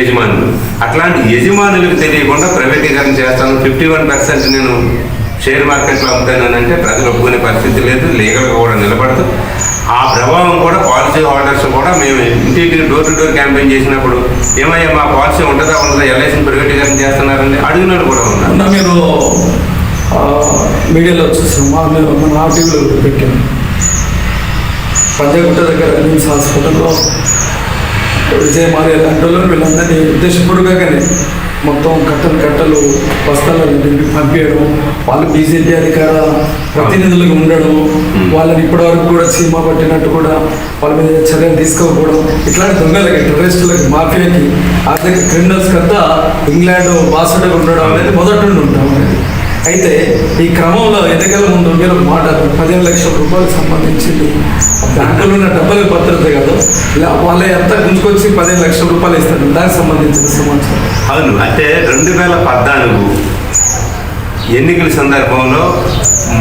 యజమానులు. అట్లాంటి యజమానులకు తెలియకుండా ప్రైవేటీకరణ చేస్తాను, 51% నేను షేర్ మార్కెట్లో అమ్ముతానంటే ప్రజలు ఒప్పుకునే పరిస్థితి లేదు, లీగల్గా కూడా నిలబడదు. ఆ ప్రభావం కూడా పాలసీ హోల్డర్స్ కూడా మేము ఇంటికి డోర్ టు డోర్ క్యాంపెయిన్ చేసినప్పుడు ఏమయ్యా మా పాలసీ ఉండదా ఎల్ఐసిని ప్రైవేటీకరణ చేస్తున్నారంటే అడిగినట్టు కూడా ఉన్నారు. మీరు మీడియాలో వచ్చేసాం, మన టీవీలో పెట్టాము. పంజాగుట్ట దగ్గర నిమ్స్ హాస్పిటల్లో విజయమార్య లాంటి వాళ్ళు వీళ్ళందరినీ ఉద్దేశపూర్వకంగానే మొత్తం కట్టలు బస్తాలను పంపించడం, వాళ్ళు బీజేపీ అధికార ప్రతినిధులుగా ఉండడం, వాళ్ళని ఇప్పటివరకు కూడా సీమా పట్టినట్టు కూడా వాళ్ళ మీద చర్యలు తీసుకోకపోవడం, ఇట్లాంటి దొంగలకి, టెర్రరిస్టులకి, మాఫియాకి, ఆర్థిక క్రిమినల్స్కి అంతా ఇంగ్లాండ్ బాసటగా ఉండడం అనేది మొదటి నుండి ఉంటాం అనేది. అయితే ఈ క్రమంలో ఎన్నికల ముందు మీరు మాట 15 లక్షల రూపాయలకు సంబంధించింది బ్యాంకులో ఉన్న డబ్బులకు భద్రత కాదు, వాళ్ళ ఎంత గుంజుకొచ్చి 15 లక్షల రూపాయలు ఇస్తారు, దానికి సంబంధించిన సమాచారం. అవును, అంటే 2014 ఎన్నికల సందర్భంలో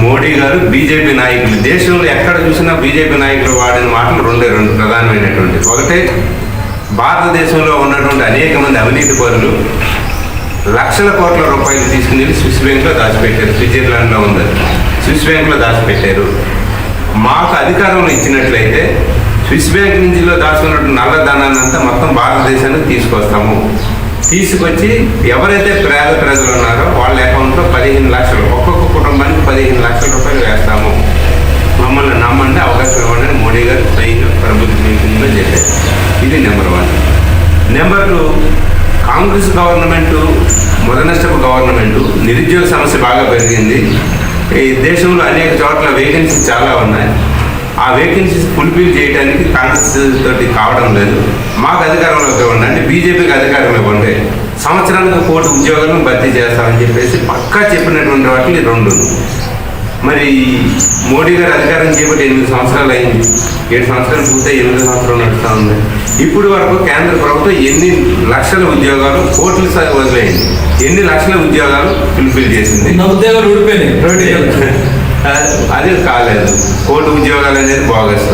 మోడీ గారు బీజేపీ నాయకులు, దేశంలో ఎక్కడ చూసినా బీజేపీ నాయకులు వాడిన మాటలు రెండు ప్రధానమైనటువంటి. ఒకటే, భారతదేశంలో ఉన్నటువంటి అనేక మంది అవినీతి పరులు లక్షల కోట్ల రూపాయలు తీసుకుని స్విస్ బ్యాంక్లో దాచిపెట్టారు. స్విట్జర్లాండ్లో ఉంది, స్విస్ బ్యాంక్లో దాచిపెట్టారు. మాకు అధికారంలో ఇచ్చినట్లయితే స్విస్ బ్యాంక్ నుంచిలో దాచుకున్నట్టు నల్లధనాన్ని అంతా మొత్తం భారతదేశానికి తీసుకొస్తాము, తీసుకొచ్చి ఎవరైతే పేద ప్రజలు ఉన్నారో వాళ్ళ అకౌంట్లో 15 లక్షలు, ఒక్కొక్క కుటుంబానికి 15 లక్షల రూపాయలు వేస్తాము, మమ్మల్ని నమ్మంటే అవకాశం ఇవ్వండి మోడీ గారు స్వయంగా ప్రభుత్వ మీటింగ్లో చెప్పారు. ఇది నెంబర్ 1. నెంబర్ 2, కాంగ్రెస్ గవర్నమెంటు మొదనష్టపు గవర్నమెంటు, నిరుద్యోగ సమస్య బాగా పెరిగింది. ఈ దేశంలో అనేక చోట్ల వేకెన్సీస్ చాలా ఉన్నాయి. ఆ వేకెన్సీస్ ఫుల్ఫిల్ చేయడానికి కాంగ్రెస్ తోటి కావడం లేదు. మాకు అధికారంలోకి ఇవ్వండి అంటే బీజేపీకి అధికారం ఇవ్వండి, సంవత్సరానికి 1 కోటి ఉద్యోగాలను భర్తీ చేస్తామని చెప్పేసి పక్కా చెప్పినటువంటి వాటిని 2. మరి మోడీ గారు అధికారం చేపట్టి 8 సంవత్సరాలు అయింది, 7 సంవత్సరాలు పూర్తి 8 సంవత్సరాలు నడుస్తూ ఉంది. ఇప్పుడు వరకు కేంద్ర ప్రభుత్వం ఎన్ని లక్షల ఉద్యోగాలు, కోట్లు వదిలేయింది, ఎన్ని లక్షల ఉద్యోగాలు ఫుల్ఫిల్ చేసింది? ఉద్యోగాలు ఊడిపోయినాయి, అది కాలేదు. 1 కోటి ఉద్యోగాలు అనేది బోగస్.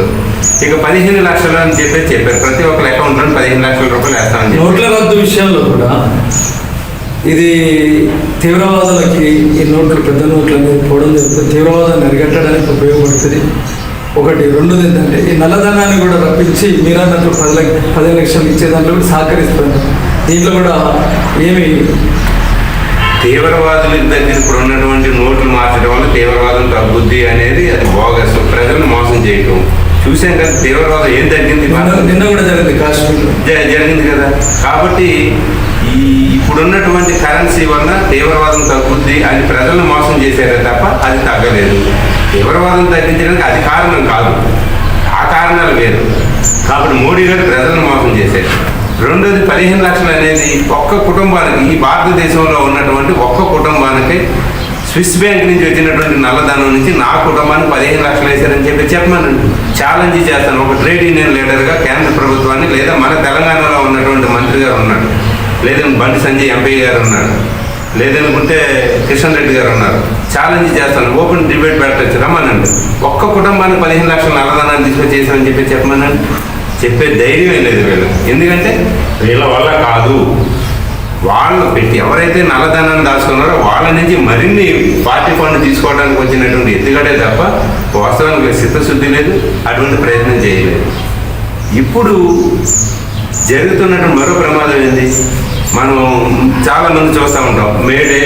ఇక 15 లక్షలు అని చెప్పారు, ప్రతి ఒక్కరి అకౌంట్లో 15 లక్షల రూపాయలు వేస్తామని చెప్పి. నోట్ల రద్దు విషయంలో కూడా ఇది తీవ్రవాదులకి ఈ నోట్లు, పెద్ద నోట్లు అనేది పోవడం జరుగుతుంది, తీవ్రవాదాన్ని అరికట్టడానికి ఉపయోగపడుతుంది. 1. 2 ఏంటంటే ఈ నల్లధనాన్ని కూడా రప్పించి మీరన్నట్లు 10 లక్షలు ఇచ్చే దాంట్లో కూడా సహకరిస్తుంది. దీంట్లో కూడా ఏమి తీవ్రవాదుల దగ్గర ఇప్పుడు ఉన్నటువంటి నోట్లు మార్చడం వల్ల తీవ్రవాదం తగ్గుద్ది అనేది అది బోగస్, ప్రజలను మోసం చేయటం. చూసాం కదా తీవ్రవాదం ఏం తగ్గింది, నిన్న కూడా జరిగింది, కాశ్మీర్లో జరిగింది కదా. కాబట్టి ఇప్పుడున్నటువంటి కరెన్సీ వల్ల తీవ్రవాదం తగ్గుద్ది అని ప్రజలను మోసం చేశారే తప్ప అది తగ్గలేదు. తీవ్రవాదం తగ్గించడానికి అది కారణం కాదు, ఆ కారణాలు వేరు. కాబట్టి మోడీ గారు ప్రజలను మోసం చేశారు. 2ది 15 లక్షలు అనేది ఒక్క కుటుంబానికి, ఈ భారతదేశంలో ఉన్నటువంటి ఒక్క కుటుంబానికి స్విస్ బ్యాంక్ నుంచి వచ్చినటువంటి నల్లధనం నుంచి నా కుటుంబానికి 15 లక్షలు వేశారని చెప్పమనండి. ఛాలెంజ్ చేస్తాను. ఒక ట్రేడ్ యూనియన్ లీడర్గా కేంద్ర ప్రభుత్వాన్ని, లేదా మన తెలంగాణలో ఉన్నటువంటి మంత్రి గారు ఉన్నాడు, లేదంటే బండి సంజయ్ ఎంపీ గారు ఉన్నాడు, లేదనుకుంటే కిషన్ రెడ్డి గారు ఉన్నారు, ఛాలెంజ్ చేస్తాను. ఓపెన్ డిబేట్ పెట్టచ్చు, రమ్మనండి. ఒక్క కుటుంబానికి 15 లక్షల నల్లధనాన్ని తీసుకొచ్చేసారని చెప్పమనండి. చెప్పే ధైర్యం లేదు వీళ్ళు. ఎందుకంటే వీళ్ళ వల్ల కాదు. వాళ్ళు పెట్టి ఎవరైతే నల్లధనాన్ని దాచుకున్నారో వాళ్ళ నుంచి మరిన్ని పార్టీ ఫండ్ తీసుకోవడానికి వచ్చినటువంటి ఎత్తుగడే తప్ప వాస్తవానికి చిత్తశుద్ధి లేదు, అటువంటి ప్రయత్నం చేయలేదు. ఇప్పుడు జరుగుతున్నటువంటి మరో ప్రమాదం ఏంటి? మనం చాలామంది చూస్తూ ఉంటాం. మేడే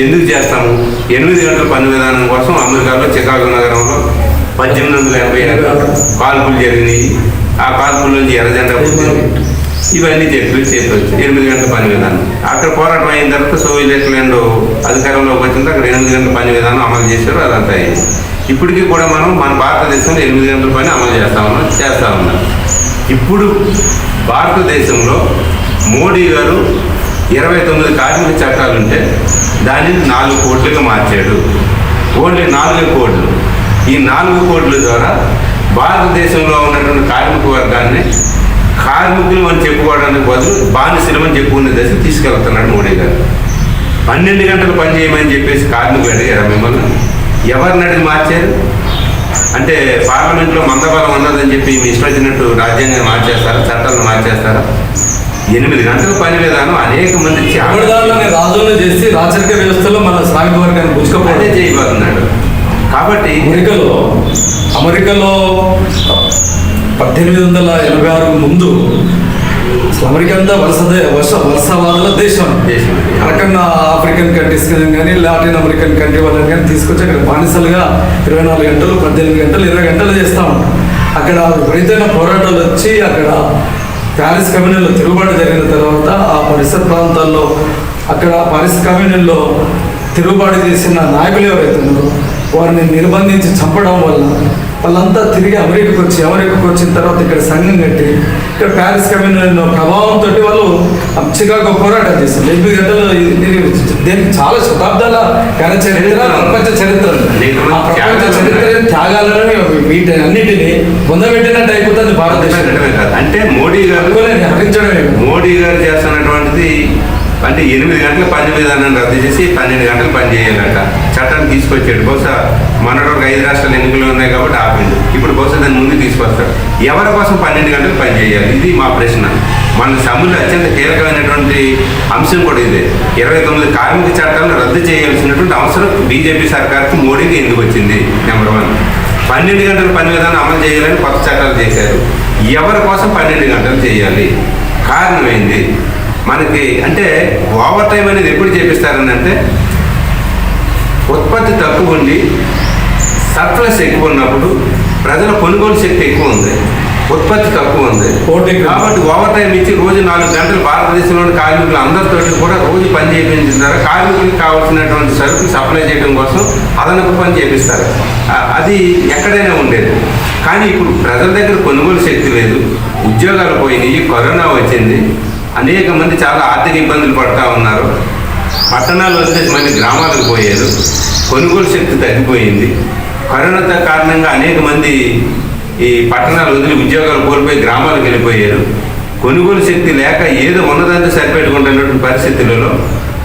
ఎందుకు చేస్తాము? 8 గంటల పని విధానం కోసం అమెరికాలో చికాగో నగరంలో 1886 కాల్పులు జరిగినాయి. ఆ కాల్పుల నుంచి ఎర్రజెండా పుట్టింది. ఇవన్నీ చెప్పవచ్చు. 8 గంటల పని విధానం అక్కడ పోరాటం అయిన తర్వాత సోవియట్ ల్యాండ్ అధికారంలోకి వచ్చిన అక్కడ 8 గంటల పని విధానం అమలు చేశారు. అదంతా అయింది. ఇప్పటికీ కూడా మనం మన భారతదేశంలో 8 గంటల పని అమలు చేస్తా ఉన్నాం. ఇప్పుడు భారతదేశంలో మోడీ గారు 29 కార్మిక చట్టాలుంటే దానిని 4 కోట్లుగా మార్చాడు. ఓన్లీ 4 కోట్లు. ఈ 4 కోట్ల ద్వారా భారతదేశంలో ఉన్నటువంటి కార్మిక వర్గాన్ని కార్మికులు అని చెప్పుకోవడానికి బదులు బానిసలు అని చెప్పుకునే దశ తీసుకెళ్తున్నాడు మోడీ గారు. 12 గంటలు పని చేయమని చెప్పేసి కార్మికులు అడిగారా మిమ్మల్ని? ఎవరిని అడిగి మార్చారు? అంటే పార్లమెంట్లో మందబలం ఉన్నదని చెప్పి మీ ఇష్టం వచ్చినట్టు రాజ్యాంగం మార్చేస్తారా, చట్టాలను మార్చేస్తారా? 8 గంటల పని విధానం అనేక మంది రాజులను చేసి రాచరిక వ్యవస్థలో మన శ్రామిక వర్గాన్ని పుచ్చుకపోతే చేయబోతున్నాడు. కాబట్టి అమెరికాలో 1886 ముందు అమెరికా అంతా వలసవాదుల దేశం. రకంగా ఆఫ్రికన్ కంట్రీస్ కానీ లాటిన్ అమెరికన్ కంట్రీ వాళ్ళని కానీ తీసుకొచ్చి అక్కడ బానిసలుగా 24 గంటలు 18 గంటలు 20 గంటలు చేస్తూ ఉంటాం. అక్కడ విపరీతమైన పోరాటాలు వచ్చి అక్కడ ప్యారిస్ కమ్యూనిల్లో తిరుగుబాటు జరిగిన తర్వాత ఆ పరిసర ప్రాంతాల్లో అక్కడ పారిస్ కమ్యూనిల్లో తిరుగుబాటు చేసిన నాయకులు ఎవరైతే ఉన్నారో వారిని నిర్బంధించి చంపడం వల్ల వాళ్ళంతా తిరిగి అమెరికాకు వచ్చిన తర్వాత ఇక్కడ సంఘం కట్టి ఇక్కడ ప్యారిస్ కమ్యూనిలో ప్రభావంతో వాళ్ళు చికాగో పోరాటం చేస్తారు. 8 గంటలు దీనికి చాలా శతాబ్దాల చరిత్ర, ప్రపంచ చరిత్ర. ఆ ప్రపంచ చరిత్ర త్యాగాలను వీటన్నిటిని పొందబెట్టినట్టు అయిపోతుంది భారతదేశం. అంటే మోడీ గారు చేస్తున్నటువంటిది అంటే 8 గంటల పని విధానాన్ని రద్దు చేసి 12 గంటలు పని చేయాలట చట్టాన్ని తీసుకొచ్చాడు. బహుశా మనలో 5 రాష్ట్రాల ఎన్నికలు ఉన్నాయి కాబట్టి ఆపిండు. ఇప్పుడు బహుశా దాన్ని ముందు తీసుకొస్తాడు. ఎవరి కోసం 12 గంటలు పని చేయాలి? ఇది మా ప్రశ్న. మన సమ్మెలో అత్యంత కీలకమైనటువంటి అంశం కూడా ఇదే. 29 కార్మిక చట్టాలను రద్దు చేయాల్సినటువంటి అవసరం బీజేపీ సర్కార్కి, మోడీకి ఎందుకు వచ్చింది? నెంబర్ 1. 12 గంటల పని విధానం అమలు చేయాలని కొత్త చట్టాలు చేశారు. ఎవరి కోసం 12 గంటలు చేయాలి? కారణం ఏంది? మనకి అంటే ఓవర్ టైం అనేది ఎప్పుడు చేపిస్తారని అంటే ఉత్పత్తి తక్కువ ఉండి సర్ప్లస్ ఎక్కువ ఉన్నప్పుడు ప్రజల కొనుగోలు శక్తి ఎక్కువ ఉంది, ఉత్పత్తి తక్కువ ఉంది కాబట్టి ఓవర్ టైం ఇచ్చి రోజు 4 గంటలు భారతదేశంలోని కార్మికులు అందరితో కూడా రోజు పని చేయించారు. కార్మికులకు కావాల్సినటువంటి సరుకులు సప్లై చేయడం కోసం అదనపు పని చేపిస్తారు. అది ఎక్కడైనా ఉండేది. కానీ ఇప్పుడు ప్రజల దగ్గర కొనుగోలు శక్తి లేదు, ఉద్యోగాలు పోయినాయి, కరోనా వచ్చింది, అనేక మంది చాలా ఆర్థిక ఇబ్బందులు పడుతూ ఉన్నారు. పట్టణాలు వస్తే మళ్ళీ గ్రామాలకు పోయారు, కొనుగోలు శక్తి తగ్గిపోయింది. కరోనా కారణంగా అనేక మంది ఈ పట్టణాలు వదిలి ఉద్యోగాలు కోల్పోయి గ్రామాలకు వెళ్ళిపోయారు. కొనుగోలు శక్తి లేక ఏదో ఉన్నదంతా సరిపెట్టుకుంటున్నటువంటి పరిస్థితులలో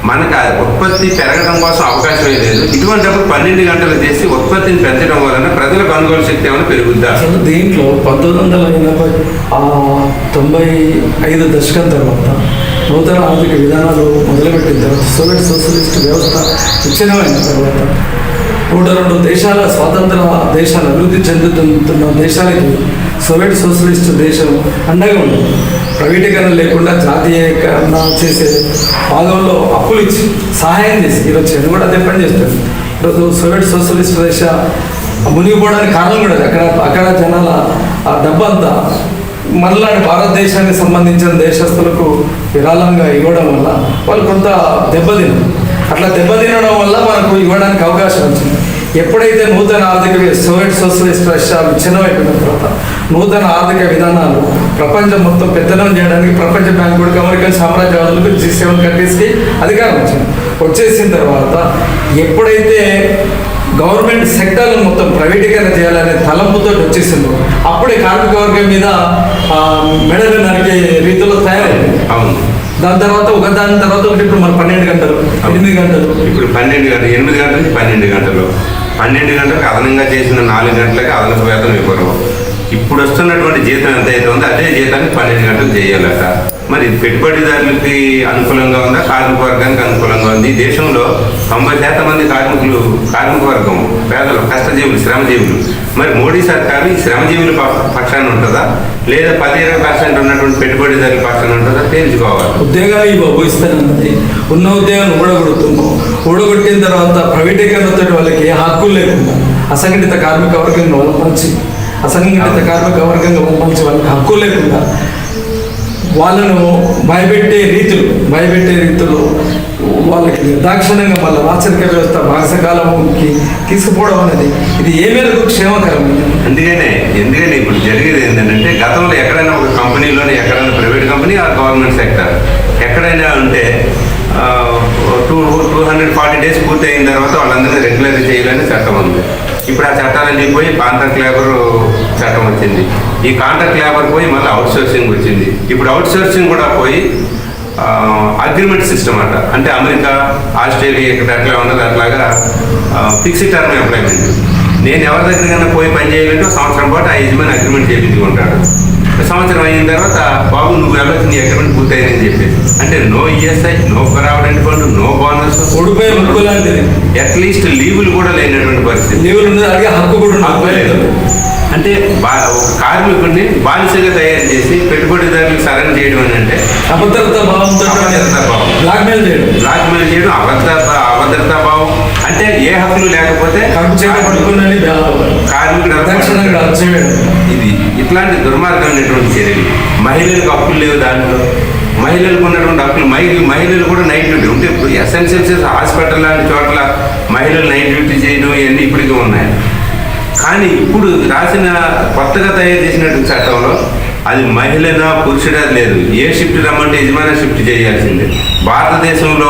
మనకు ఉత్పత్తి పెరగడం కోసం అవకాశమే లేదు. ఇటువంటిప్పుడు 12 గంటలు చేసి ఉత్పత్తిని పెంచడం వలన ప్రజల కొనుగోలు శక్తి ఏమైనా పెరుగుద్దా? అసలు దీంట్లో 1995 దశకం తర్వాత నూతన ఆర్థిక విధానాలు మొదలుపెట్టిన తర్వాత సోవియట్ సోషలిస్ట్ వ్యవస్థ విచ్ఛిన్నమైన తర్వాత 102 దేశాల స్వాతంత్ర దేశాలు అభివృద్ధి చెందుతున్న దేశాలకి సోవియట్ సోషలిస్ట్ దేశం అండగా ఉంటుంది. ప్రైవేటీకరణ లేకుండా జాతీయకరణ చేసే భాగంలో అప్పులు ఇచ్చి సహాయం చేసి ఈరోజు చైనా కూడా అదే పని చేస్తుంది. ఈరోజు సోవియట్ సోషలిస్ట్ దేశ మునిగిపోవడానికి కారణం కూడా అక్కడ జనాల ఆ డబ్బంతా మనలాంటి భారతదేశానికి సంబంధించిన దేశస్తులకు విరాళంగా ఇవ్వడం వల్ల వాళ్ళు కొంత అట్లా దెబ్బతినడం వల్ల మనకు ఇవ్వడానికి అవకాశం వచ్చింది. ఎప్పుడైతే నూతన ఆర్థిక సోవియట్ సోషలిస్ట్ రష్యా విచ్ఛిన్నమైపోయిన తర్వాత నూతన ఆర్థిక విధానాలు ప్రపంచం మొత్తం పెత్తనం చేయడానికి ప్రపంచ బ్యాంకు కూడా అమెరికన్ సామ్రాజ్యవాదులకు G7 కంట్రీస్కి అధికారం వచ్చింది. వచ్చేసిన తర్వాత ఎప్పుడైతే గవర్నమెంట్ సెక్టార్లు మొత్తం ప్రైవేటీకరణ చేయాలనే తలంపుతో వచ్చేసిందో అప్పుడే కార్మిక వర్గం మీద మెడలు నరికే రీతిలో తయారైంది. అవును. దాని తర్వాత దాని తర్వాత ఒకటి ఇప్పుడు మన 12 గంటలు 8 గంటలు, ఇప్పుడు 12 గంటలు 8 గంటల నుంచి 12 గంటలు, 12 గంటలకు అదనంగా చేసిన 4 గంటలకి అదనపు వేతనం ఇవ్వరు. ఇప్పుడు వస్తున్నటువంటి జీతం ఎంత అయితే ఉందో అదే జీతాన్ని 12 గంటలు చేయాలట. మరి ఇది పెట్టుబడిదారులకి అనుకూలంగా ఉందా, కార్మిక వర్గానికి అనుకూలంగా ఉంది? ఈ దేశంలో 90% మంది కార్మిక వర్గం పేదలు, కష్టజీవులు, శ్రమజీవులు. మరి మోడీ సర్కారు ఈ శ్రమజీవుల పక్షాన ఉంటుందా, లేదా 10-20% ఉన్నటువంటి పెట్టుబడిదారుల పక్షాన ఉంటుందా తేల్చుకోవాలి. ఉద్యోగాలు ఈ బాబు ఇస్తానన్నది ఉన్న ఉద్యోగాలు ఊడగొడుతున్నాం. ఊడగొట్టిన తర్వాత ప్రైవేటీకరణతో వాళ్ళకి ఏ హక్కులు లేకుండా అసంఘటిత కార్మిక వర్గంగా పంచి కార్మిక వర్గంగా పంచి వాళ్ళకి హక్కులు లేకుండా వాళ్ళను భయపెట్టే రీతులు వాళ్ళకి నిర్దాక్షిణ్యంగా మళ్ళీ రాచరిక వ్యవస్థ బానిసకాలంకి తీసుకుపోవడం అనేది ఇది ఏ మేరకు క్షేమకరమైనది. ఎందుకని ఇప్పుడు జరిగేది ఏంటంటే, గతంలో ఎక్కడైనా ఒక కంపెనీలోనే, ఎక్కడైనా ప్రైవేట్ కంపెనీ ఆ గవర్నమెంట్ సెక్టర్ ఎక్కడైనా ఉంటే 240 డేస్ పూర్తి అయిన తర్వాత వాళ్ళందరినీ రెగ్యులర్ చేయాలని చట్టం ఉంది. ఇప్పుడు ఆ చట్టాలన్నీ పోయి కాంట్రాక్ట్ లేబర్ చట్టం వచ్చింది. ఈ కాంట్రాక్ట్ లేబర్ పోయి మళ్ళీ అవుట్ సోర్సింగ్ వచ్చింది. ఇప్పుడు అవుట్ సోర్సింగ్ కూడా పోయి అగ్రిమెంట్ సిస్టమ్ అంట. అంటే అమెరికా, ఆస్ట్రేలియా ఇక్కడ ఎట్లా ఉన్నది అట్లాగా ఫిక్స్డ్ టర్మ్ ఎంప్లాయ్మెంట్. నేను ఎవరి దగ్గరికైనా పోయి పని చేయాలంటే సంవత్సరం పాటు ఆ యజమాని అగ్రిమెంట్ చేయించుకుంటాడు. సంవత్సరం అయిన తర్వాత బాబు నువ్వు వెళ్ళొచ్చు, నీ అగ్రిమెంట్ పూర్తయిందని చెప్పేసి. అంటే no ESI, no provident fund, no bonus, at least లీవులు కూడా లేనటువంటి పరిస్థితి. హక్కు కూడా అంటే ఒక కార్మికుడిని బానిసగా తయారు చేసి పెట్టుబడిదారులకు సరెండర్ చేయడం అని అంటే అభద్రతా భావంతో బ్లాక్మెయిల్ చేయడం, అభద్రతా భావం. అంటే ఏ హక్కులు లేకపోతే కార్మికుడు ఇది ఇట్లాంటి దుర్మార్గమైనటువంటి చర్యలు. మహిళలకు హక్కులు లేవు దాంట్లో. మహిళలకు ఉన్నటువంటి హక్కులు, మహిళలు కూడా నైట్ డ్యూటీ ఉంటే ఇప్పుడు ఎస్ఎన్షియల్స్ హాస్పిటల్ లాంటి చోట్ల మహిళలు నైట్ డ్యూటీ చేయడం ఇవన్నీ ఇప్పటికీ ఉన్నాయి. కానీ ఇప్పుడు రాసిన కొత్తగా తయారు చేసినటువంటి చట్టంలో అది మహిళనా పురుషుడా లేదు. ఏ షిఫ్ట్ రమ్మంటే యజమాని షిఫ్ట్ చేయాల్సిందే. భారతదేశంలో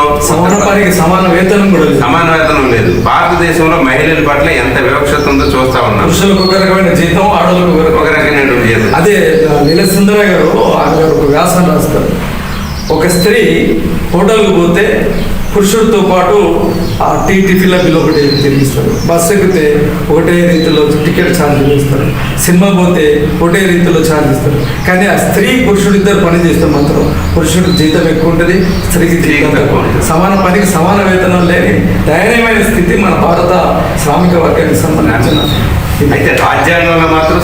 సమాన వేతనం లేదు. భారతదేశంలో మహిళల పట్ల ఎంత వివక్షత ఉందో చూస్తా ఉన్నాం. పురుషులకు ఒక రకమైన జీతం, ఆడవాళ్ళకు ఒక రకమైనటువంటి జీతం. అదే నీలసుందర గారు ఒక వ్యాసం రాస్తారు. ఒక స్త్రీ హోటల్కి పోతే పురుషుడితో పాటు ఆ టిఫిన్ల బిల్ ఒకటి తిరిగిస్తారు. బస్సు ఎక్కితే ఒకటే రీతిలో టికెట్ ఛార్జ్ చేస్తారు. సినిమా పోతే ఒకటే రీతిలో ఛార్జ్ ఇస్తారు. కానీ ఆ స్త్రీ పురుషుడు ఇద్దరు పని చేస్తే మాత్రం పురుషుడికి జీతం ఎక్కువ ఉంటుంది, స్త్రీకి జీతం తక్కువ ఉంటుంది. సమాన పనికి సమాన వేతనం లేని దయనీయమైన స్థితి మన భారత శ్రామిక వర్గానికి సంబంధించిన. అయితే రాజ్యాంగంలో మాత్రం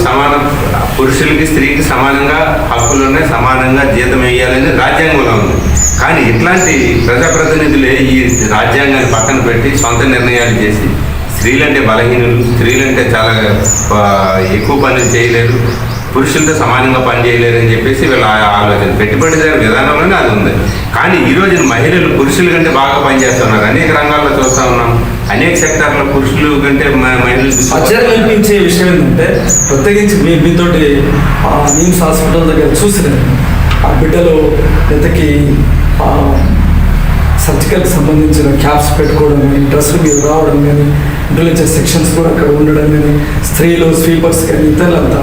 పురుషులకి స్త్రీకి సమానంగా హక్కులు ఉన్నాయి, సమానంగా జీతం వేయాలని రాజ్యాంగంలో ఉంది. కానీ ఇట్లాంటి ప్రజాప్రతినిధులే ఈ రాజ్యాంగాన్ని పక్కన పెట్టి సొంత నిర్ణయాలు చేసి స్త్రీలంటే బలహీనులు, స్త్రీలంటే చాలా ఎక్కువ పనులు చేయలేరు, పురుషులతో సమానంగా పని చేయలేరు అని చెప్పేసి వీళ్ళ ఆలోచన. పెట్టుబడిదారు విధానంలోనే అది ఉంది. కానీ ఈ రోజున మహిళలు పురుషుల కంటే బాగా పనిచేస్తున్నారు. అనేక రంగాల్లో చూస్తూ ఉన్నాం. అనేక సెక్టార్లో పురుషులు కంటే మహిళలు. ఆశ్చర్యం అనిపించే విషయం ఏంటంటే, ప్రత్యేకించి మీతోటి నిమ్స్ హాస్పిటల్ దగ్గర చూసిన ఆ బిడ్డలు ఎంతకి సర్జికల్కి సంబంధించిన క్యాప్స్ పెట్టుకోవడం కానీ, డ్రెస్సులు మీద రావడం కానీ, ఇంటెలిజెన్స్ సెక్షన్స్ కూడా అక్కడ ఉండడం కానీ, స్త్రీలు స్వీపర్స్ కానీ ఇతరులంతా